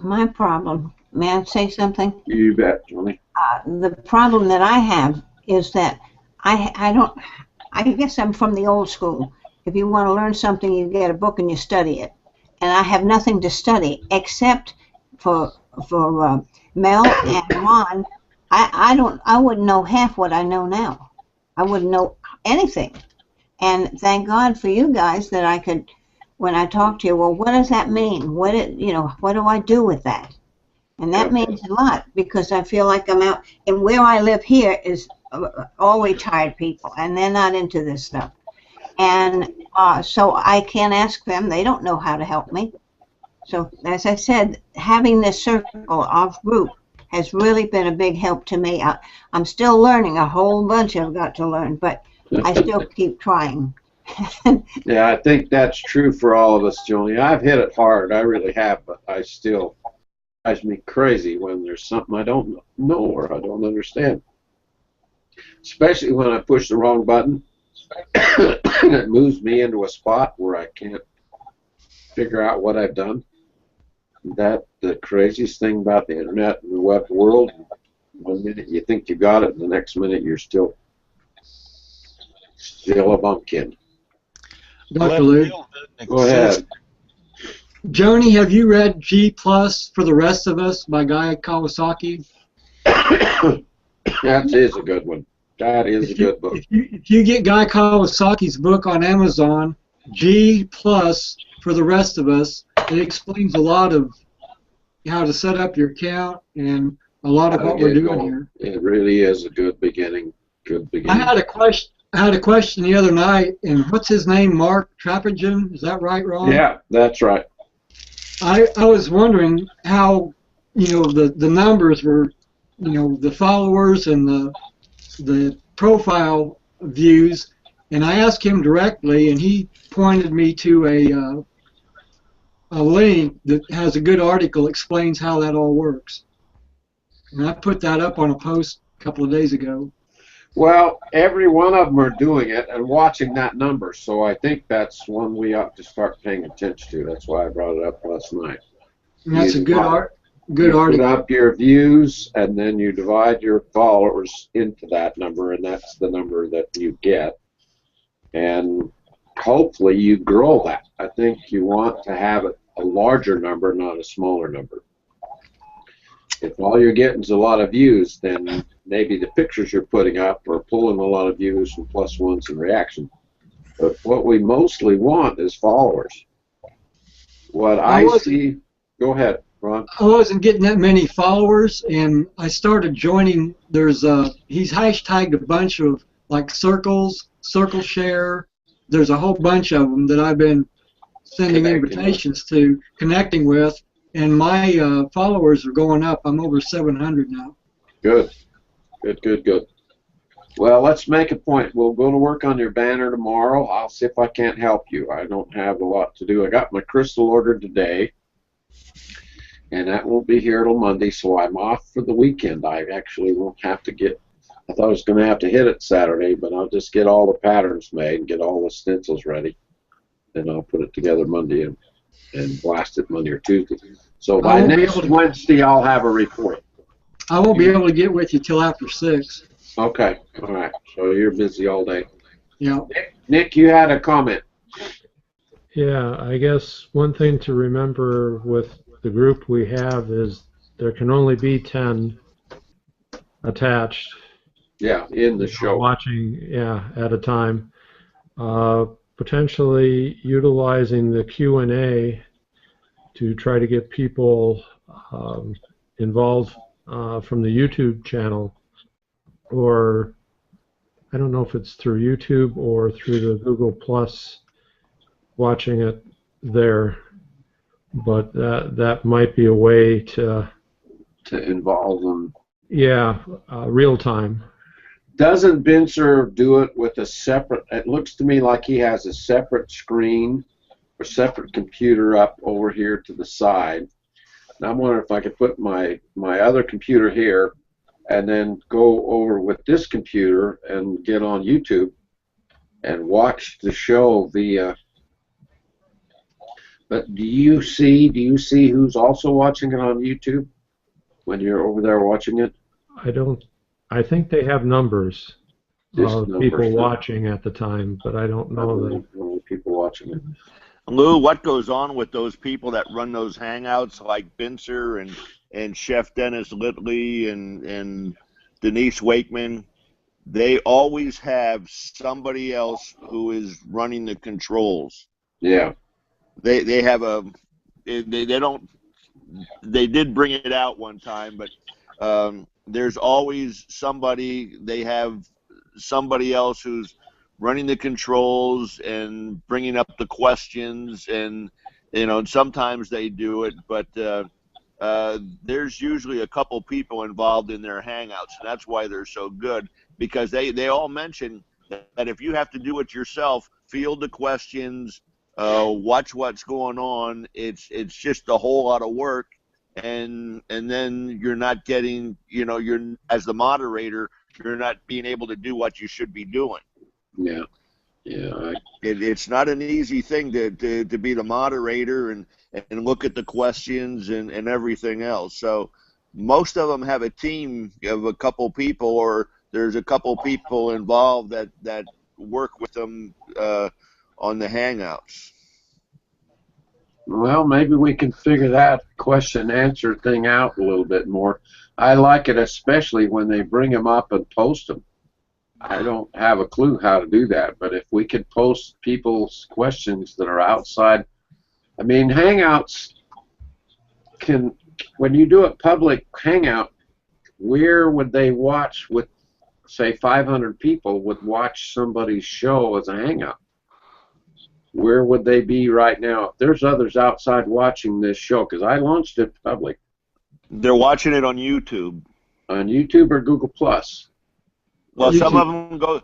My problem, may I say something? You bet, Johnny. The problem that I have is that I guess I'm from the old school. If you want to learn something, you get a book and you study it. And I have nothing to study except for Mel and Ron. I wouldn't know half what I know now. I wouldn't know anything. And thank God for you guys that I could, when I talk to you, well, what does that mean? What do I do with that? And that means a lot, because I feel like I'm out, and where I live here is all retired people, and they're not into this stuff. And so I can't ask them. They don't know how to help me. So as I said, having this circle of group has really been a big help to me. I'm still learning. A whole bunch I've got to learn, but I still keep trying. Yeah, I think that's true for all of us, Joni. I've hit it hard. I really have, but I still drives me crazy when there's something I don't know or I don't understand. Especially when I push the wrong button and it moves me into a spot where I can't figure out what I've done. That's the craziest thing about the internet and the web world. One minute you think you got it, and the next minute you're still a bumpkin. Dr. Lou, go ahead. Joni, have you read G Plus for the Rest of Us by Guy Kawasaki? That is a good one. That is a good book. If you get Guy Kawasaki's book on Amazon, G Plus for the Rest of Us, it explains a lot of how to set up your account and a lot of what we're doing here. It really is a good beginning. Good beginning. I had a question the other night, and what's his name? Mark Trapagen? Is that right, Ron? Yeah, that's right. I was wondering how, the numbers were, the followers and the profile views, and I asked him directly, and he pointed me to a link that has a good article explains how that all works. And I put that up on a post a couple of days ago. Well, every one of them are doing it and watching that number, so I think that's one we ought to start paying attention to. That's why I brought it up last night. And that's a good article. Put up your views, and then you divide your followers into that number, and that's the number that you get. And hopefully you grow that. I think you want to have a larger number, not a smaller number. If all you're getting is a lot of views, then maybe the pictures you're putting up are pulling a lot of views and plus ones and reaction. But what we mostly want is followers. What I see, go ahead, Ron. I wasn't getting that many followers, and I started joining. He's hashtagged a bunch of like circles, circle share. There's a whole bunch of them that I've been sending invitations to, connecting with. And my followers are going up. I'm over 700 now. Good. Good. Well, let's make a point. We'll go to work on your banner tomorrow. I'll see if I can't help you. I don't have a lot to do. I got my crystal ordered today, and that won't be here till Monday, so I'm off for the weekend. I actually won't have to get, I thought I was going to have to hit it Saturday, but I'll just get all the patterns made and get all the stencils ready, and I'll put it together Monday and blast it Monday or Tuesday. So by next Wednesday, I'll have a report. I won't be able to get with you till after 6. Okay. All right. So you're busy all day. Yeah. Nick, you had a comment. Yeah, I guess one thing to remember with the group we have is there can only be 10 attached. Yeah, in the show. Watching, yeah, at a time. Potentially utilizing the Q&A to try to get people involved from the YouTube channel, or I don't know if it's through YouTube or through the Google Plus, watching it there, but that might be a way to involve them. Yeah, real time. Doesn't Bincer do it with a separate? It looks to me like he has a separate screen or separate computer up over here to the side. And I'm wondering if I could put my other computer here and then go over with this computer and get on YouTube and watch the show via. But do you see who's also watching it on YouTube when you're over there watching it? I think they have numbers of people yeah. watching at the time, but I don't know the people watching it. Lou, what goes on with those people that run those hangouts like Bincer and Chef Dennis Litley and Denise Wakeman? They always have somebody else who is running the controls. Yeah. They have they don't. They did bring it out one time, but there's always somebody. They have somebody else who's running the controls and bringing up the questions, and sometimes they do it, but there's usually a couple people involved in their hangouts, and that's why they're so good, because they all mention that if you have to do it yourself, field the questions, watch what's going on, it's just a whole lot of work, and then you're not getting, you're, as the moderator, you're not being able to do what you should be doing. Yeah. Yeah. It's not an easy thing to be the moderator and look at the questions and everything else. So most of them have a team of a couple people, or there's a couple people involved that work with them on the Hangouts. Well, maybe we can figure that question answer thing out a little bit more. I like it especially when they bring them up and post them. I don't have a clue how to do that, but if we could post people's questions that are outside, I mean, Hangouts can, when you do a public Hangout, where would they watch with, say, 500 people would watch somebody's show as a Hangout? Where would they be right now? If there's others outside watching this show, because I launched it public. They're watching it on YouTube. On YouTube or Google Plus? Well, some of them go.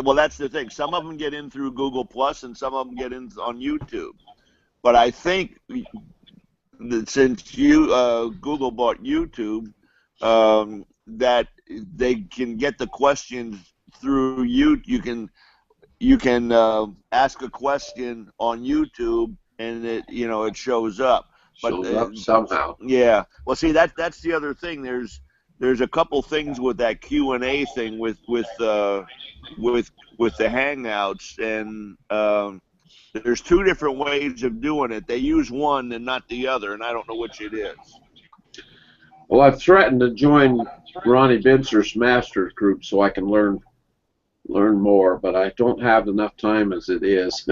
Well, that's the thing. Some of them get in through Google Plus, and some of them get in on YouTube. But I think that since Google bought YouTube, that they can get the questions through YouTube. You can ask a question on YouTube, and it shows up. But shows up somehow. Yeah. Well, see, that's the other thing. There's a couple things with that Q&A thing with the Hangouts, and there's two different ways of doing it. They use one and not the other, and I don't know which it is. Well, I've threatened to join Ronnie Bincer's Masters group so I can learn more, but I don't have enough time as it is.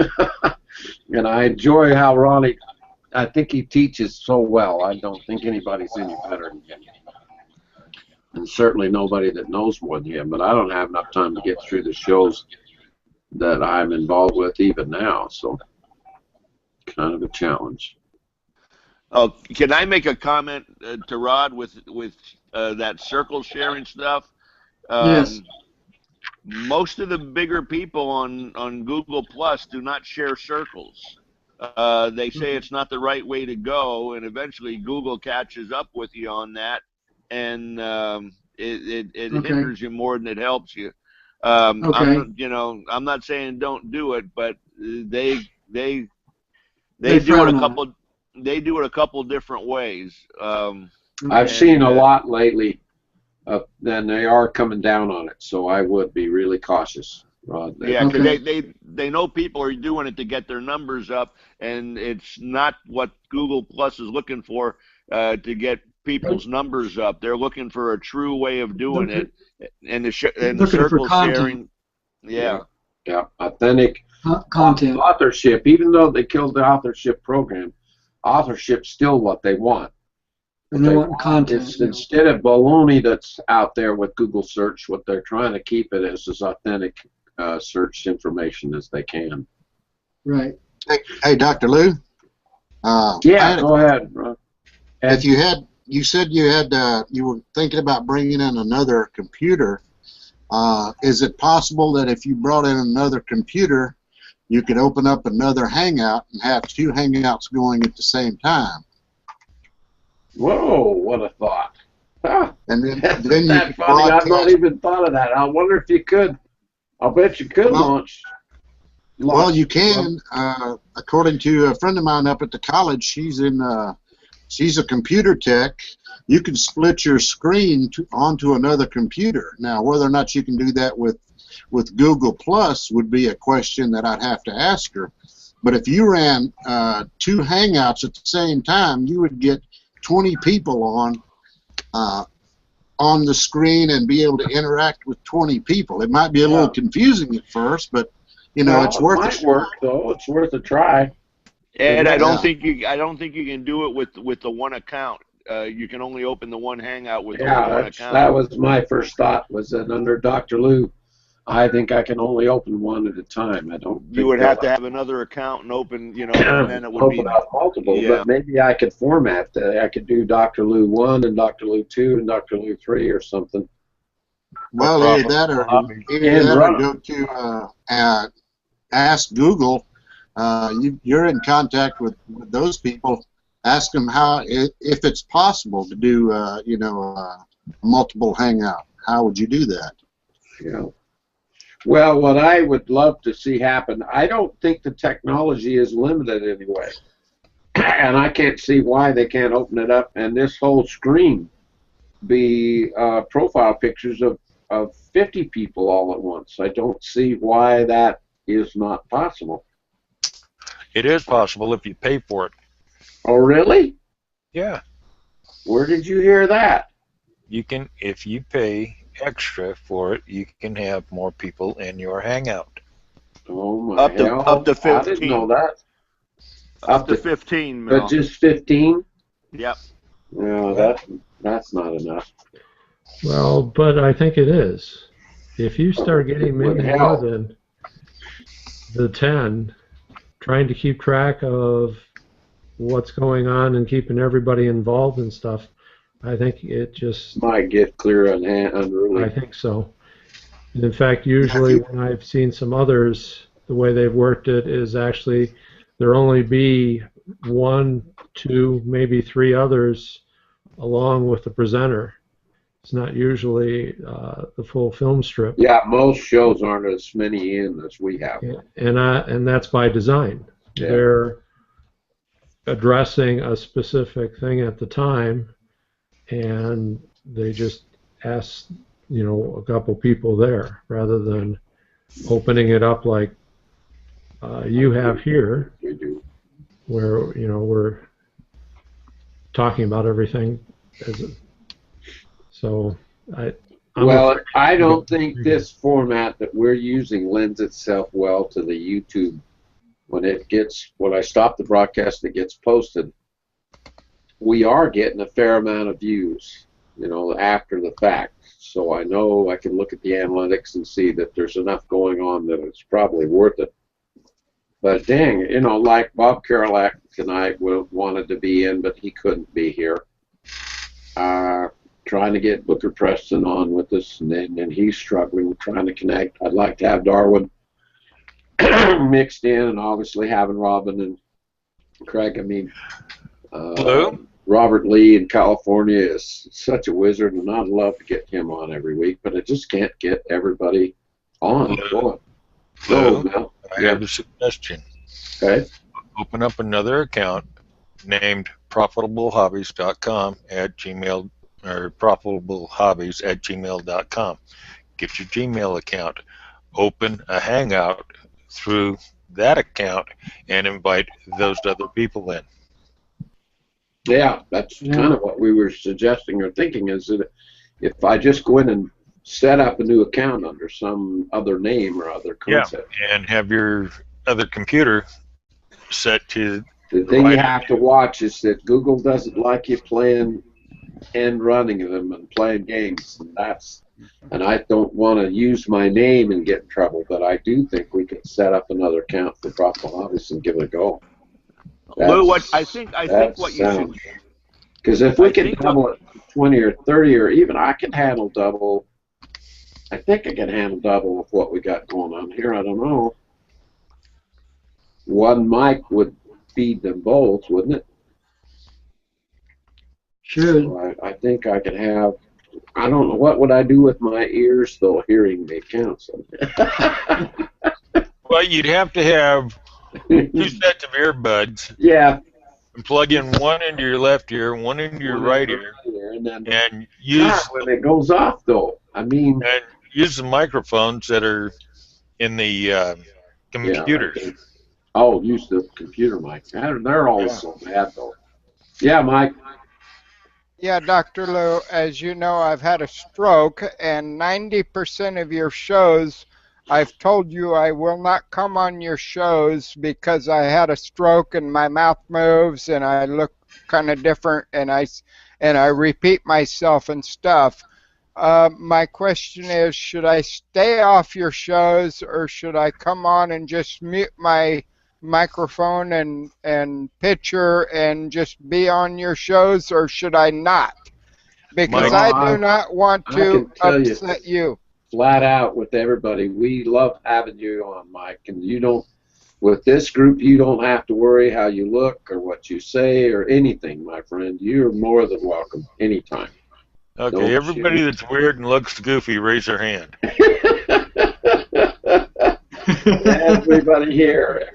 And I enjoy how Ronnie, I think he teaches so well. I don't think anybody's any better than him. And certainly nobody that knows more than him, but I don't have enough time to get through the shows that I'm involved with even now, so kind of a challenge. Oh, can I make a comment to Rod with that circle sharing stuff? Yes. Most of the bigger people on Google Plus do not share circles. They say it's not the right way to go, and eventually Google catches up with you on that, and it hinders you more than it helps you. I'm not saying don't do it, but they do it a couple different ways. I've seen a lot lately. Then they are coming down on it, so I would be really cautious, Rod. Yeah, because they know people are doing it to get their numbers up, and it's not what Google Plus is looking for, to get people's numbers up. They're looking for a true way of doing it, and the Looking for circle content. sharing. Yeah. Yeah, authentic Content. authorship. Even though they killed the authorship program, authorship's still what they want. And they want content. It's, instead of baloney that's out there with Google search, what they're trying to keep it as authentic search information as they can. Right. Hey, Dr. Lou. Yeah, go ahead, bro. If you said you were thinking about bringing in another computer. Is it possible that if you brought in another computer, you could open up another hangout and have two hangouts going at the same time? Whoa, what a thought. Huh. And then you That's could funny. I've broadcast. not even thought of that. I wonder if you could. I'll bet you could launch. Well, you can. According to a friend of mine up at the college, she's a computer tech. You can split your screen onto another computer. Now, whether or not you can do that with Google Plus would be a question that I'd have to ask her. But if you ran two hangouts at the same time, you would get 20 people on the screen and be able to interact with 20 people. It might be a little confusing at first, but it's worth it. Might work though. It's worth a try. Ed, I don't think you can do it with the one account. You can only open the one hangout with only one account. That was my first thought. Was that under Dr. Lou, I think I can only open one at a time. I don't. You would have to have another account and open, and then it would be multiple. Yeah. But maybe I could format that. I could do Dr. Lou 1 and Dr. Lou 2 and Dr. Lou 3 or something. Well, either that or go to Ask Google. You're in contact with those people. Ask them if it's possible to do a multiple hangout. How would you do that? Yeah. Well, what I would love to see happen, I don't think the technology is limited anyway. And I can't see why they can't open it up and this whole screen be profile pictures of 50 people all at once. I don't see why that is not possible. It is possible if you pay for it. Oh, really? Yeah. Where did you hear that? You can, if you pay extra for it, you can have more people in your hangout. Oh my up to 15. I didn't know that. Up to 15, Mel. But just 15? Yep. No, that's not enough. Well, but I think it is. If you start getting maybe more than the 10, trying to keep track of what's going on and keeping everybody involved and stuff, I think it just might get clear unruly. I think so. And in fact, usually when I've seen some others, the way they've worked it is actually there only be 1, 2, maybe 3 others along with the presenter. It's not usually the full film strip. Yeah, most shows aren't as many in as we have. And that's by design. Yeah. They're addressing a specific thing at the time, and they just ask, a couple people there rather than opening it up like you have here, where we're talking about everything. I don't think this format that we're using lends itself well to the YouTube. When I stop the broadcast and it gets posted, we are getting a fair amount of views, after the fact. So I know I can look at the analytics and see that there's enough going on that it's probably worth it. But dang, like Bob Karolak tonight wanted to be in, but he couldn't be here. Trying to get Booker Preston on with us, and he's struggling with trying to connect. I'd like to have Darwin mixed in, and obviously having Robin and Craig. I mean, Robert Lee in California is such a wizard, and I'd love to get him on every week, but I just can't get everybody on. I have a suggestion. Okay. Open up another account named profitablehobbies.com at Gmail or profitablehobbies@gmail.com. Get your Gmail account. Open a hangout through that account and invite those other people in. Yeah, that's kind of what we were suggesting or thinking, is that if I just go in and set up a new account under some other name or other concept. Yeah, and have your other computer set to the thing you have to watch is that Google doesn't like you playing and running them and playing games, and I don't want to use my name and get in trouble, but I do think we could set up another account for Drop Hobbies and give it a go. Lou, I think what you should. Because if we can double it to 20 or 30, or even I can handle double. I think I can handle double with what we got going on here. I don't know. One mic would feed them both, wouldn't it? Should. So I think I could have. I don't know, what would I do with my ears though, hearing the accounts. Well, you'd have to have 2 sets of earbuds. Yeah. And plug in one into your left ear, one into your right ear, and use when it goes off though. I mean, and use the microphones that are in the computers. Yeah, use the computer mic. They're always so bad though. Yeah, Mike. Yeah, Dr. Lou, as you know, I've had a stroke, and 90% of your shows, I've told you I will not come on your shows because I had a stroke and my mouth moves and I look kind of different and I repeat myself and stuff. My question is, should I stay off your shows or should I come on and just mute my microphone and picture and just be on your shows, or should I not? Because I do not want to upset you. Flat out with everybody, we love having you on, Mike, and you don't, with this group, you don't have to worry how you look or what you say or anything, my friend. You're more than welcome anytime. Okay, everybody that's weird and looks goofy, raise their hand. Everybody here.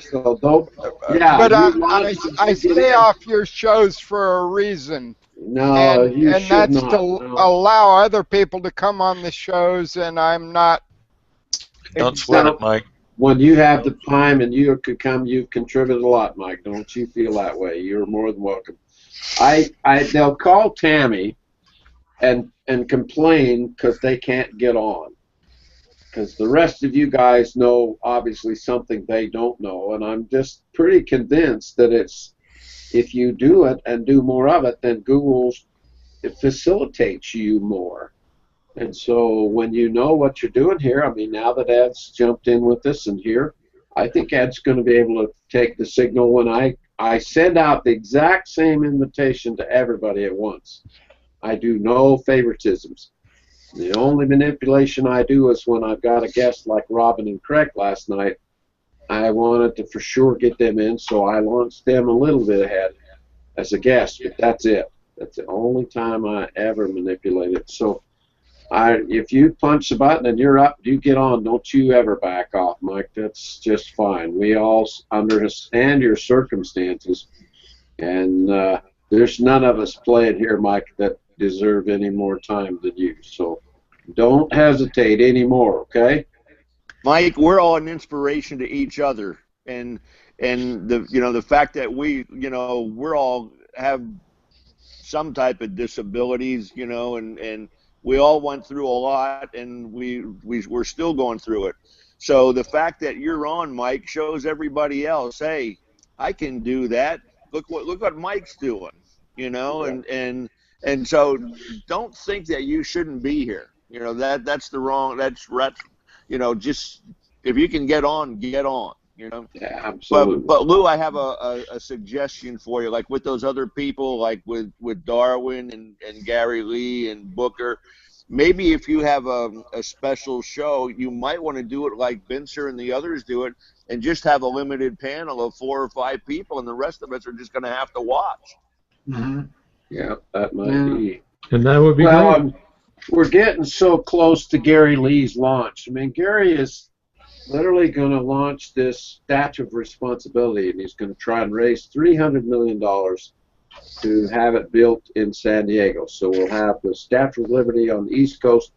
So don't. Yeah, but I stay off your shows for a reason. No, you should that's not. to allow other people to come on the shows, and I'm not. Don't sweat it, Mike. When you have the time and you could come, you've contributed a lot, Mike. Don't you feel that way? You're more than welcome. They'll call Tammy and complain because they can't get on. Because the rest of you guys know, obviously, something they don't know. And I'm just pretty convinced that if you do it and do more of it, then it facilitates you more. And so when you know what you're doing here, I mean, now that Ed's jumped in with us and here, I think Ed's going to be able to take the signal when I send out the exact same invitation to everybody at once. I do no favoritisms. The only manipulation I do is when I've got a guest like Robin and Craig last night. I wanted to for sure get them in, so I launched them a little bit ahead as a guest, but that's it. That's the only time I ever manipulate it. So if you punch the button and you're up, you get on. Don't you ever back off, Mike. That's just fine. We all understand your circumstances, and there's none of us playing here, Mike, that deserve any more time than you. So don't hesitate anymore, okay? Mike, we're all an inspiration to each other, and the fact that we're all have some type of disabilities, and we all went through a lot, and we're still going through it. So the fact that you're on, Mike, shows everybody else, hey, I can do that. Look what Mike's doing, and so don't think that you shouldn't be here. That's just if you can get on, get on. Yeah, absolutely. But Lou, I have a suggestion for you. Like with those other people, like with Darwin and Gary Lee and Booker, maybe if you have a special show, you might want to do it like Bincer and the others do it, and just have a limited panel of 4 or 5 people, and the rest of us are just going to have to watch. Mm-hmm. Yeah, that might be. And that would be great. We're getting so close to Gary Lee's launch. I mean, Gary is literally going to launch this statue of responsibility, and he's going to try and raise $300 million to have it built in San Diego. So we'll have the Statue of Liberty on the East Coast,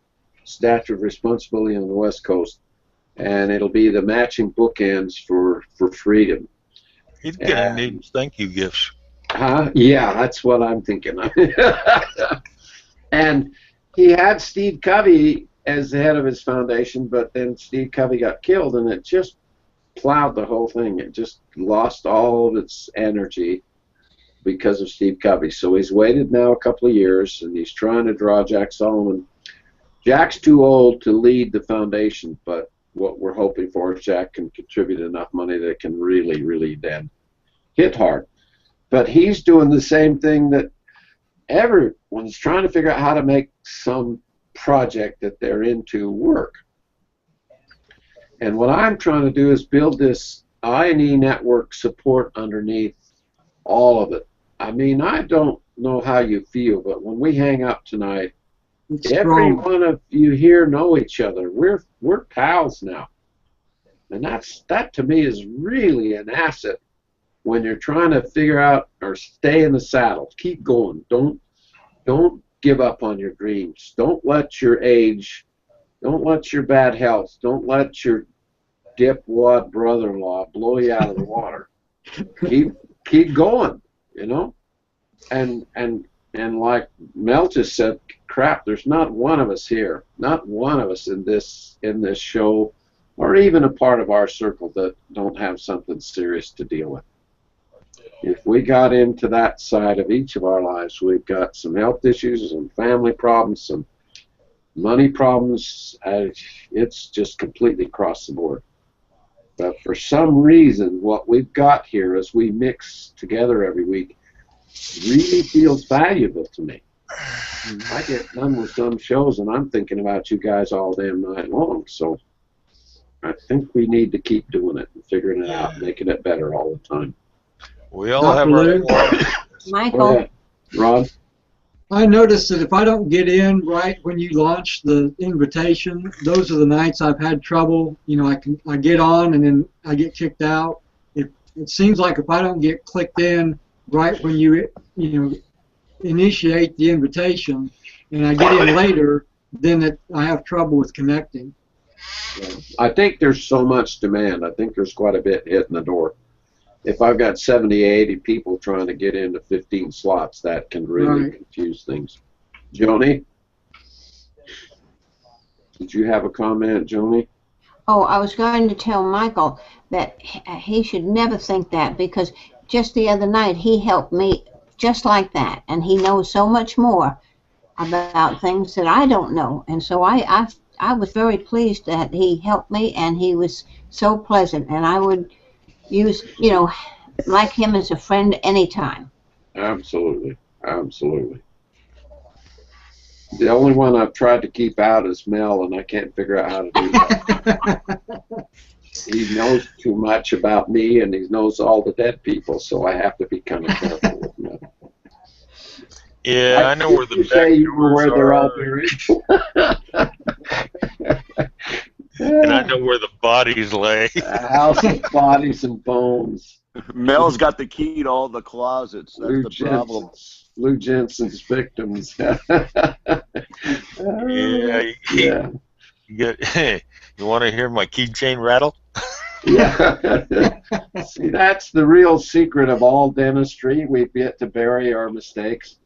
Statue of Responsibility on the West Coast, and it'll be the matching bookends for freedom. He's going to need thank you gifts. Yeah, that's what I'm thinking of. And he had Steve Covey as the head of his foundation, but then Steve Covey got killed, and it just plowed the whole thing. It just lost all of its energy because of Steve Covey. So he's waited now a couple of years, and he's trying to draw Jack Solomon. Jack's too old to lead the foundation, but what we're hoping for is Jack can contribute enough money that it can really, really then hit hard. But he's doing the same thing that everyone's trying to figure out how to make some project that they're into work. And what I'm trying to do is build this I&E network support underneath all of it. I mean, I don't know how you feel, but when we hang up tonight, every one of you here know each other. We're pals now. And that to me is really an asset when you're trying to figure out or stay in the saddle. Keep going. Don't give up on your dreams. Don't let your age, don't let your bad health, don't let your dipwad brother-in-law blow you out of the water. Keep going, you know? And like Mel just said, crap, there's not one of us here, not one of us in this show, or even a part of our circle that don't have something serious to deal with. If we got into that side of each of our lives, we've got some health issues, some family problems, some money problems. It's just completely across the board. But for some reason, what we've got here as we mix together every week really feels valuable to me. I get done with some shows, and I'm thinking about you guys all damn night long. So I think we need to keep doing it and figuring it out, making it better all the time. We all have our Michael. Rod? I noticed that if I don't get in right when you launch the invitation, those are the nights I've had trouble. You know, I get on and then I get kicked out. It seems like if I don't get clicked in right when you initiate the invitation and I get in later, then I have trouble with connecting. I think there's so much demand. I think there's quite a bit hitting the door. If I've got 70, 80 people trying to get into 15 slots, that can really confuse things. Joni? Did you have a comment, Joni? Oh, I was going to tell Michael that he should never think that, because just the other night he helped me just like that, and he knows so much more about things that I don't know. And so I was very pleased that he helped me, and he was so pleasant, and I would use, like him as a friend anytime. Absolutely. Absolutely. The only one I've tried to keep out is Mel, and I can't figure out how to do that. He knows too much about me, and he knows all the dead people, so I have to be kind of careful with Mel. Yeah, I know where the say you know where they're all buried. And I know where the bodies lay. A house of bodies and bones. Mel's got the key to all the closets. That's the problem. Lou Jensen's victims. Yeah. You want to hear my keychain rattle? Yeah. See, that's the real secret of all dentistry. We get to bury our mistakes.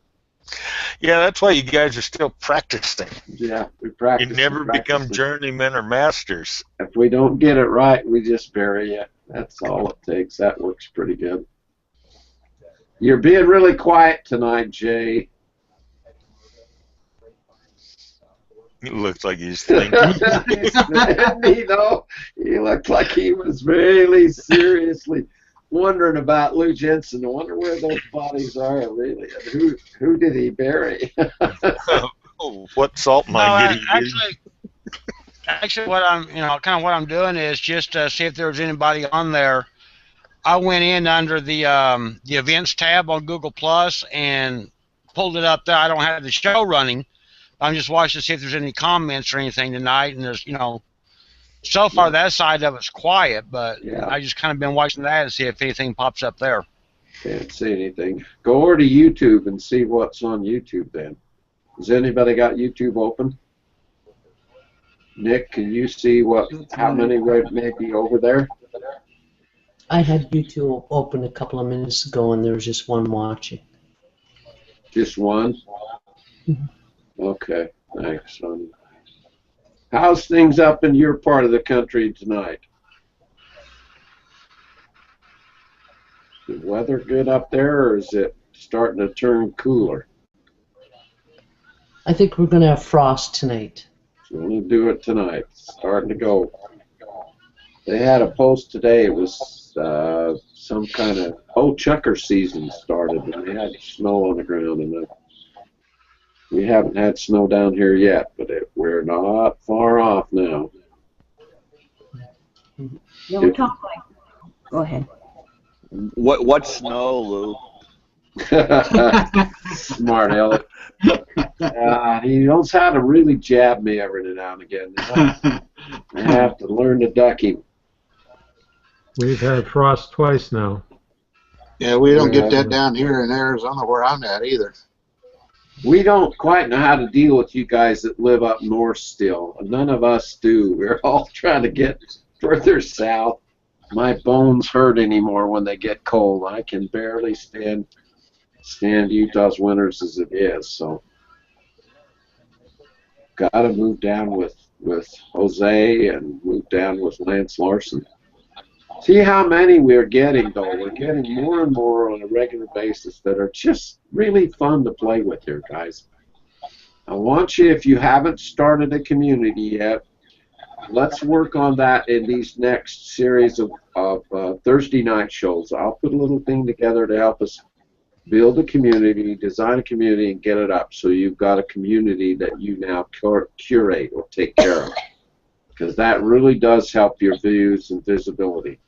Yeah, that's why you guys are still practicing. Yeah, we practice. You never become journeymen or masters. If we don't get it right, we just bury it. That's all it takes. That works pretty good. You're being really quiet tonight, Jay. He looks like he's thinking. He looked like he was really seriously wondering about Lou Jensen. I wonder where those bodies are, really. And who did he bury? What salt mine did he use? Actually, what I'm doing is just see if there's anybody on there. I went in under the events tab on Google Plus and pulled it up there. I don't have the show running. I'm just watching to see if there's any comments or anything tonight. And there's, so far that side of it's quiet, but I just kind of been watching that and see if anything pops up there. Can't see anything. Go over to YouTube and see what's on YouTube then. Has anybody got YouTube open? Nick, can you see how many may be over there? I had YouTube open a couple of minutes ago, and there was just one watching. Just one? Okay, thanks. How's things up in your part of the country tonight? Is the weather good up there, or is it starting to turn cooler? I think we're going to have frost tonight. So we're going to do it tonight. It's starting to go. They had a post today. It was some kind of chucker season started, and they had snow on the ground. And we haven't had snow down here yet, but we're not far off now. Don't talk like. Go ahead. What's snow, Lou? Smart Elliot. He knows how to really jab me every now and again. I have to learn to duck him. We've had frost twice now. Yeah, we don't get that down here in Arizona where I'm at either. We don't quite know how to deal with you guys that live up north still. None of us do. We're all trying to get further south. My bones hurt anymore when they get cold. I can barely stand Utah's winters as it is. So, gotta move down with Jose and move down with Lance Larson. See how many we're getting, though. We're getting more and more on a regular basis that are just really fun to play with here, guys. I want you, if you haven't started a community yet, let's work on that in these next series of Thursday night shows. I'll put a little thing together to help us build a community, design a community, and get it up so you've got a community that you now curate or take care of. Because that really does help your views and visibility.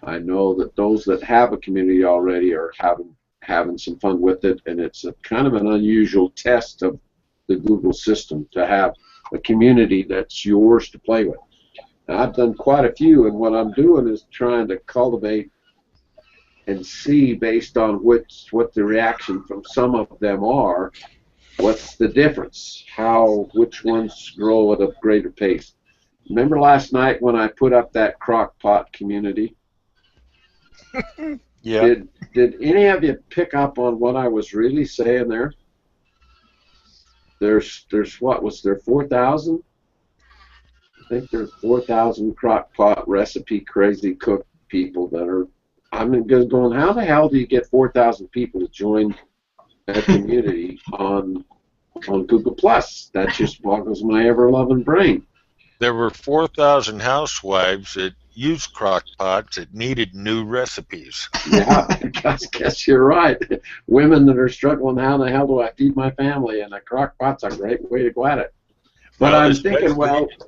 I know that those that have a community already are having some fun with it, and it's a kind of an unusual test of the Google system to have a community that's yours to play with. Now, I've done quite a few, and what I'm doing is trying to cultivate and see, based on what the reaction from some of them are, what's the difference, which ones grow at a greater pace. Remember last night when I put up that crock pot community? Yeah. Did any of you pick up on what I was really saying there? There's what was there, 4,000? I think there's 4,000 crock pot recipe crazy cook people that are. I'm going, how the hell do you get 4,000 people to join a community on Google Plus? That just boggles my ever-loving brain. There were 4,000 housewives that used crock pots that needed new recipes. Yeah, I guess you're right. Women that are struggling, how the hell do I feed my family? And a crock pot's a great way to go at it. But I'm thinking,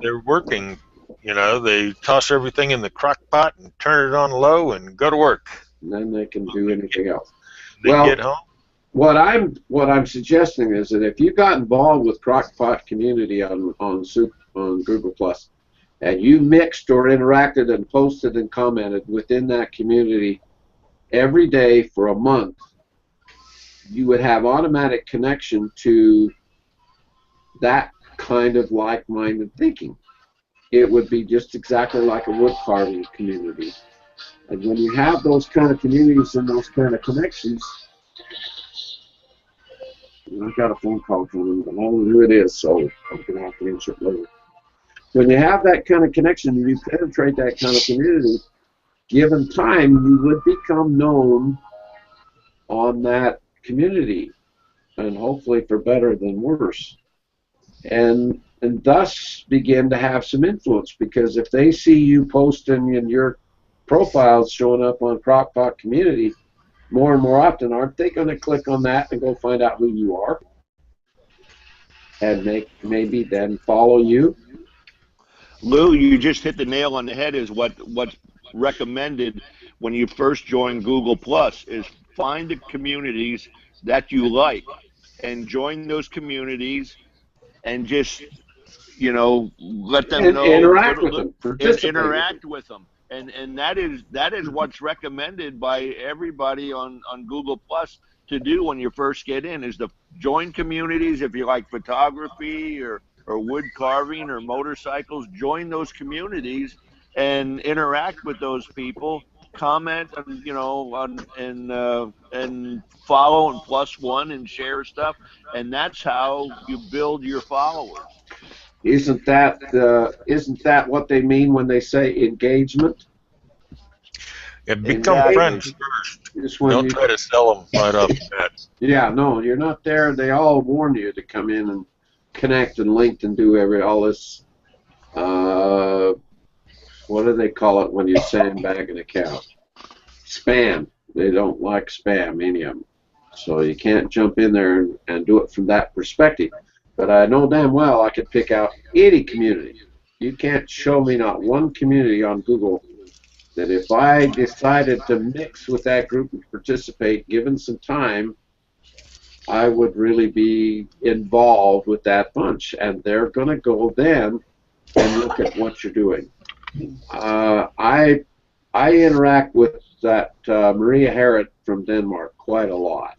they're working. You know, they toss everything in the crock pot and turn it on low and go to work. And then they can do anything else. They get home. What I'm suggesting is that if you got involved with Crockpot community on Google Plus, and you mixed or interacted and posted and commented within that community every day for a month, you would have automatic connection to that kind of like-minded thinking. It would be just exactly like a wood carving community. And when you have those kind of communities and those kind of connections, I've got a phone call coming, but I don't know who it is, so I'm going to have to answer it later. When you have that kind of connection and you penetrate that kind of community, given time, you would become known on that community, and hopefully for better than worse. And thus begin to have some influence, because if they see you posting in your profiles showing up on Crockpot community more and more often, aren't they going to click on that and go find out who you are and maybe then follow you? Lou, you just hit the nail on the head. Is what's recommended when you first join Google Plus is find the communities that you like and join those communities and just, let them know. Interact with them. Interact with them. And that is what's recommended by everybody on Google Plus to do when you first get in, is to join communities. If you like photography or wood carving or motorcycles, join those communities and interact with those people comment on, and follow and +1 and share stuff, and that's how you build your followers. Isn't that what they mean when they say engagement? And become friends first. Don't try to sell them right off the bat. Yeah, no, you're not there. They all warn you to come in and connect and link and do all this. What do they call it when you sandbag an account? Spam. They don't like spam, any of them. So you can't jump in there and do it from that perspective. But I know damn well I could pick out any community. You can't show me not one community on Google that if I decided to mix with that group and participate, given some time, I would really be involved with that bunch. And they're going to go then and look at what you're doing. I interact with that Maria Harriet from Denmark quite a lot.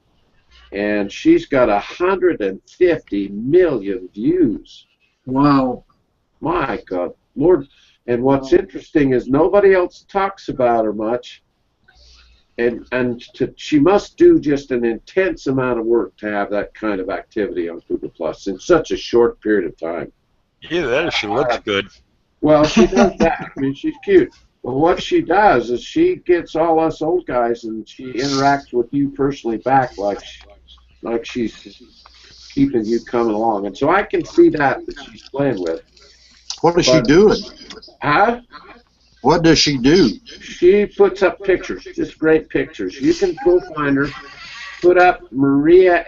And she's got 150 million views. Wow. My God, Lord. And what's interesting is nobody else talks about her much. She must do just an intense amount of work to have that kind of activity on Google Plus in such a short period of time. Yeah, that she looks good. Well, she does that. I mean, she's cute. Well, what she does is she gets all us old guys and she interacts with you personally back like she's keeping you coming along. And so I can see that she's playing with. What is she doing? Huh? What does she do? She puts up pictures, just great pictures. You can go find her, put up Maria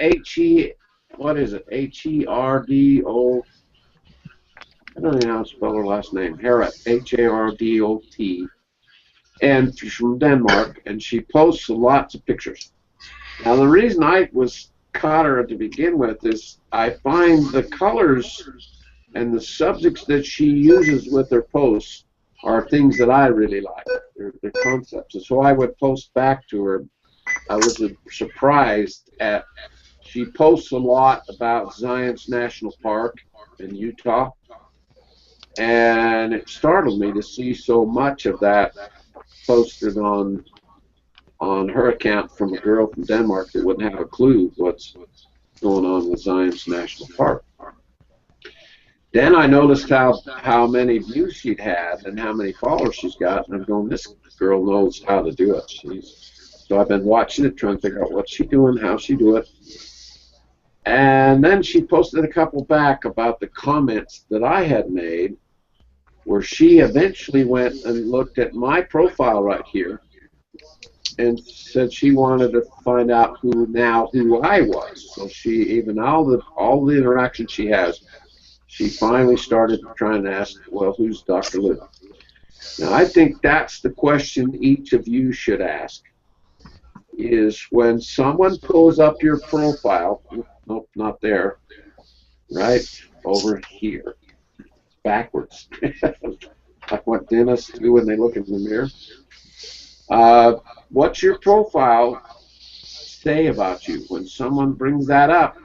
what is it? H-E-R-D-O. I don't even know how to spell her last name. Harriot, H-A-R-D-O-T. And she's from Denmark, and she posts lots of pictures. Now, the reason I caught her to begin with is I find the colors and the subjects that she uses with her posts are things that I really like. They're concepts. And so I would post back to her. I was surprised at she posts a lot about Zion's National Park in Utah. And it startled me to see so much of that posted on her account from a girl from Denmark that wouldn't have a clue what's going on with Zion's National Park. Then I noticed how many views she'd had and how many followers she's got, and I'm going, this girl knows how to do it. So I've been watching it, trying to figure out what she's doing, how she do it. And then she posted a couple back about the comments that I had made, where she eventually went and looked at my profile right here and said she wanted to find out who I was. So she, even all the interaction she has, she finally started trying to ask, well, who's Dr. Lou? Now, I think that's the question each of you should ask, is when someone pulls up your profile, nope, not there, right over here, backwards, like what dentists do when they look in the mirror. What's your profile say about you? When someone brings that up,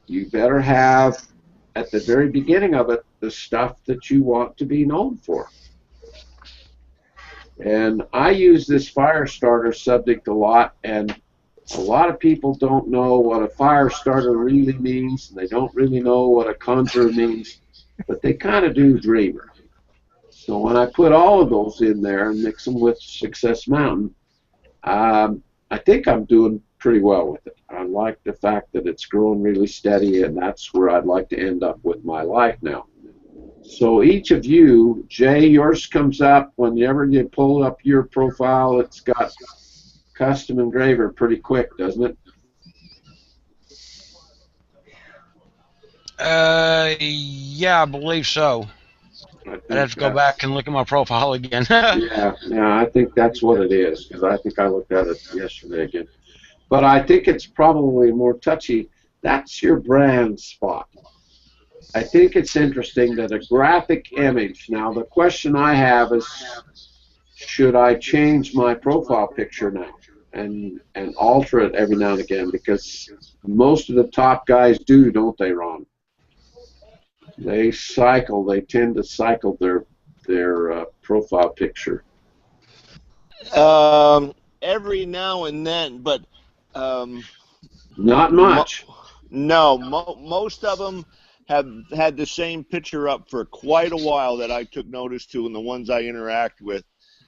you better have, at the very beginning of it, the stuff that you want to be known for. And I use this fire starter subject a lot, and a lot of people don't know what a fire starter really means, and they don't really know what a conjurer means, but they kind of do dreamer. So when I put all of those in there and mix them with Success Mountain, I think I'm doing pretty well with it. I like the fact that it's growing really steady, and that's where I'd like to end up with my life now. So each of you, Jay, yours comes up whenever you pull up your profile. It's got custom engraver pretty quick, doesn't it? Yeah, I believe so. I'd have to go back and look at my profile again. yeah, I think that's what it is, because I think I looked at it yesterday again. But I think it's probably more touchy. That's your brand spot. I think it's interesting that a graphic image, now the question I have is, should I change my profile picture now and alter it every now and again? Because most of the top guys do, don't they, Ron? They tend to cycle their profile picture. Every now and then, but not much. Most of them have had the same picture up for quite a while that I took notice to, and the ones I interact with.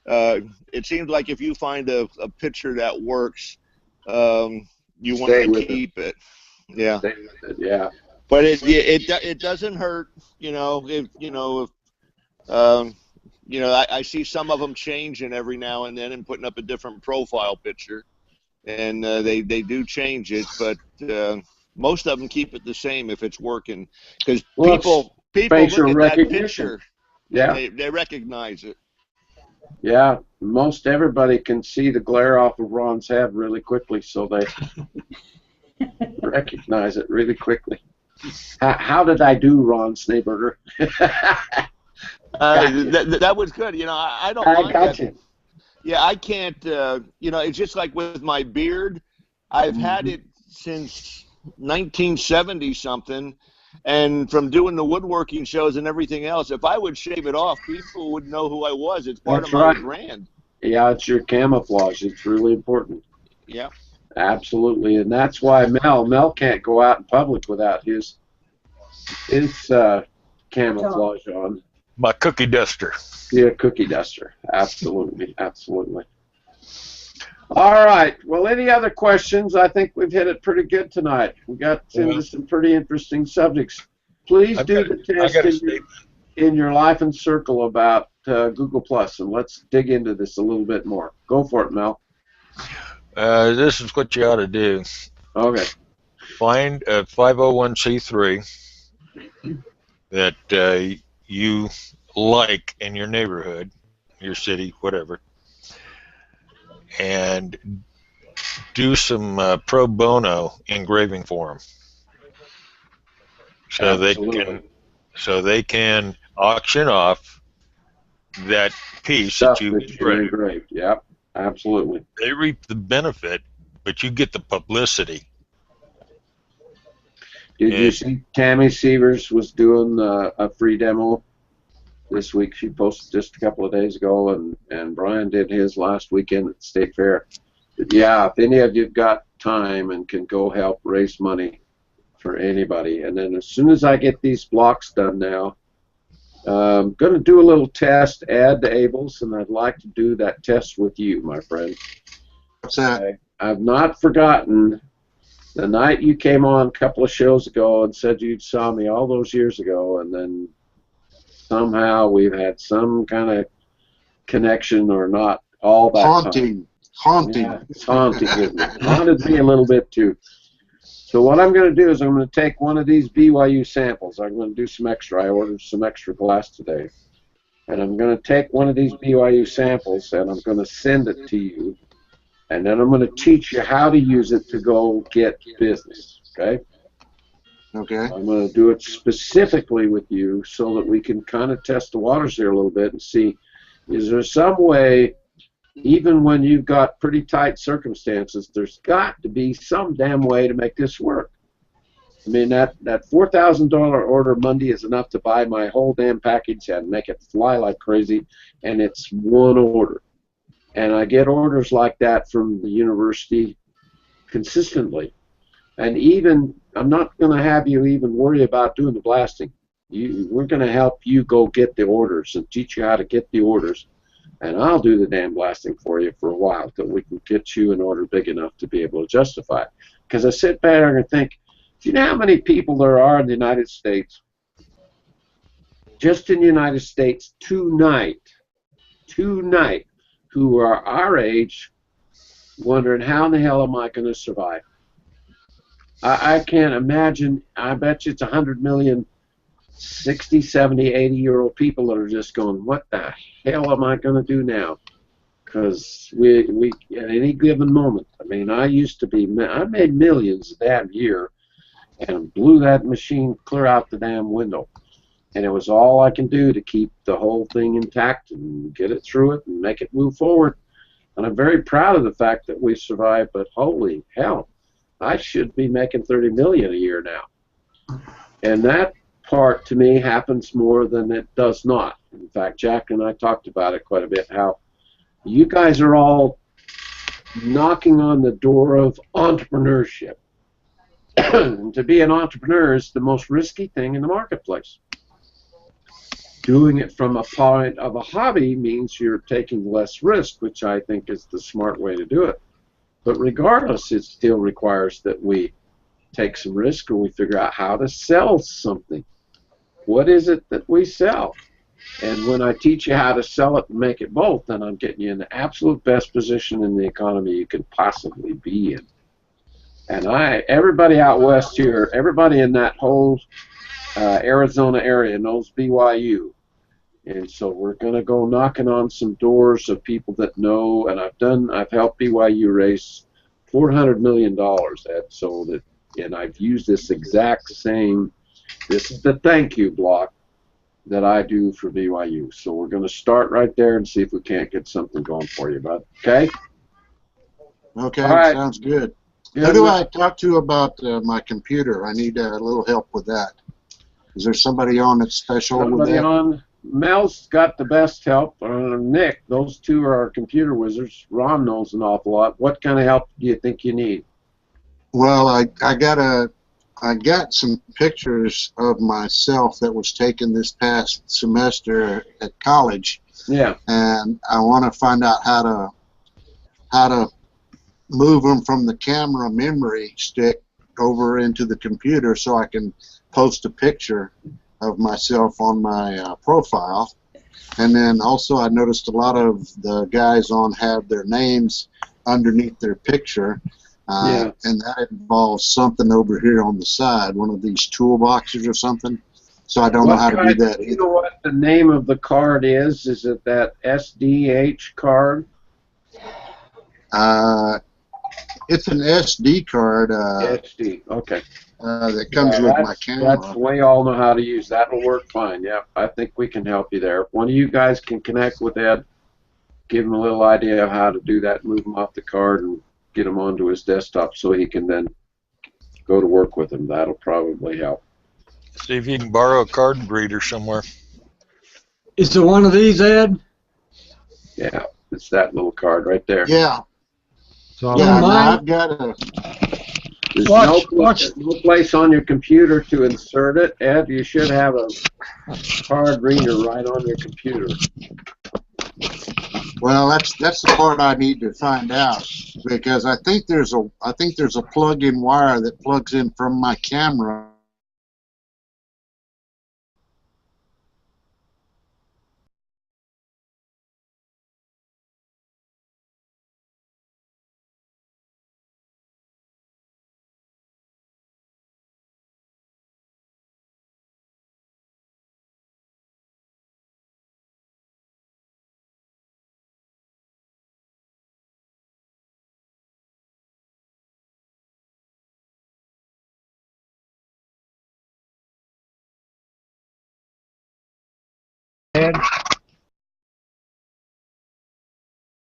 It seems like if you find a picture that works, you want to keep it. Yeah. Stay with it, yeah. But it doesn't hurt, I see some of them changing every now and then and putting up a different profile picture, and they do change it, but most of them keep it the same if it's working, because people look at that picture, yeah, and they recognize it. Yeah, most everybody can see the glare off of Ron's head really quickly, so they recognize it really quickly. How did I do, Ron Schneeberger? That was good. I don't mind got that. You. Yeah, I can't. It's just like with my beard. I've had it since 1970 something, and from doing the woodworking shows and everything else, if I would shave it off, people would know who I was. It's part of my brand. Yeah, it's your camouflage. It's really important. Yeah. Absolutely, and that's why Mel can't go out in public without his camouflage on. My cookie duster. Yeah, cookie duster. Absolutely, absolutely. All right. Well, any other questions? I think we've hit it pretty good tonight. We got into some pretty interesting subjects. Please do the test in your life and circle about Google Plus, and let's dig into this a little bit more. Go for it, Mel. This is what you ought to do. Okay. Find a 501c3 that you like in your neighborhood, your city, whatever, and do some pro bono engraving for them, so they can auction off that piece that you engraved. Yep. Absolutely. They reap the benefit, but you get the publicity. Did you see Tammy Severs was doing a free demo this week? She posted just a couple of days ago, and Brian did his last weekend at the State Fair. But yeah, if any of you've got time and can go help raise money for anybody. And then as soon as I get these blocks done now, I'm going to do a little test, add to Abel's, and I'd like to do that test with you, my friend. What's that? I've not forgotten the night you came on a couple of shows ago and said you saw me all those years ago, and then somehow we've had some kind of connection or not all that Haunting. Yeah, it's haunting, isn't it? Haunted me a little bit, too. So what I'm going to do is I'm going to take one of these BYU samples. I'm going to do some extra. I ordered some extra glass today. And I'm going to take one of these BYU samples and I'm going to send it to you. And then I'm going to teach you how to use it to go get business. Okay? Okay. I'm going to do it specifically with you so that we can kind of test the waters here a little bit and see, is there some way, even when you've got pretty tight circumstances, there's got to be some damn way to make this work. I mean, that $4,000 order Monday is enough to buy my whole damn package and make it fly like crazy, and it's one order. And I get orders like that from the university consistently. And even, I'm not going to have you even worry about doing the blasting. We're going to help you go get the orders and teach you how to get the orders. And I'll do the damn blasting for you for a while till we can get you an order big enough to be able to justify it. Because I sit back and think, do you know how many people there are in the United States, just in the United States tonight, who are our age, wondering how in the hell am I going to survive? I can't imagine. I bet you it's 100 million 60, 70, 80-year-old people that are just going, what the hell am I going to do now? Because we at any given moment, I mean, I made millions a damn year and blew that machine clear out the damn window. And it was all I can do to keep the whole thing intact and get it through it and make it move forward. And I'm very proud of the fact that we survived, but holy hell, I should be making $30 million a year now. And that part to me happens more than it does not. In fact, Jack and I talked about it quite a bit, how You guys are all knocking on the door of entrepreneurship. To be an entrepreneur is the most risky thing in the marketplace. Doing it from a point of a hobby means you're taking less risk, which I think is the smart way to do it. But regardless, it still requires that we take some risk or we figure out how to sell something. What is it that we sell? And when I teach you how to sell it and make it both, then I'm getting you in the absolute best position in the economy you can possibly be in. And everybody out west here, everybody in that whole Arizona area knows BYU. And so we're going to go knocking on some doors of people that know, and I've helped BYU raise $400 million, Ed, so that, and I've used this exact same, this is the thank you block that I do for BYU. So we're going to start right there and see if we can't get something going for you, bud. Okay? Okay, all right. Sounds good. Who do I talk to about my computer? I need a little help with that. Is there somebody on that's special with that? On. Mel's got the best help. Nick, those two are our computer wizards. Ron knows an awful lot. What kind of help do you think you need? Well, I got some pictures of myself that was taken this past semester at college. Yeah. And I want to find out how to move them from the camera memory stick over into the computer so I can post a picture of myself on my profile. And then also I noticed a lot of the guys on have their names underneath their picture. And that involves something over here on the side, one of these toolboxes or something. So I don't know how to do that either. You know what the name of the card is? Is it that SDH card? It's an SD card. SD, okay. That comes with my camera. That's we all know how to use. That'll work fine. Yeah, I think we can help you there. If one of you guys can connect with Ed, give him a little idea of how to do that, move him off the card and get him onto his desktop so he can then go to work with him. That'll probably help. See if you can borrow a card reader somewhere. Is it one of these, Ed? Yeah, it's that little card right there. Yeah. So Yeah, I've got a... There's no place on your computer to insert it, Ed. You should have a card reader right on your computer. Well, that's the part I need to find out, because I think there's a plug-in wire that plugs in from my camera. Ed?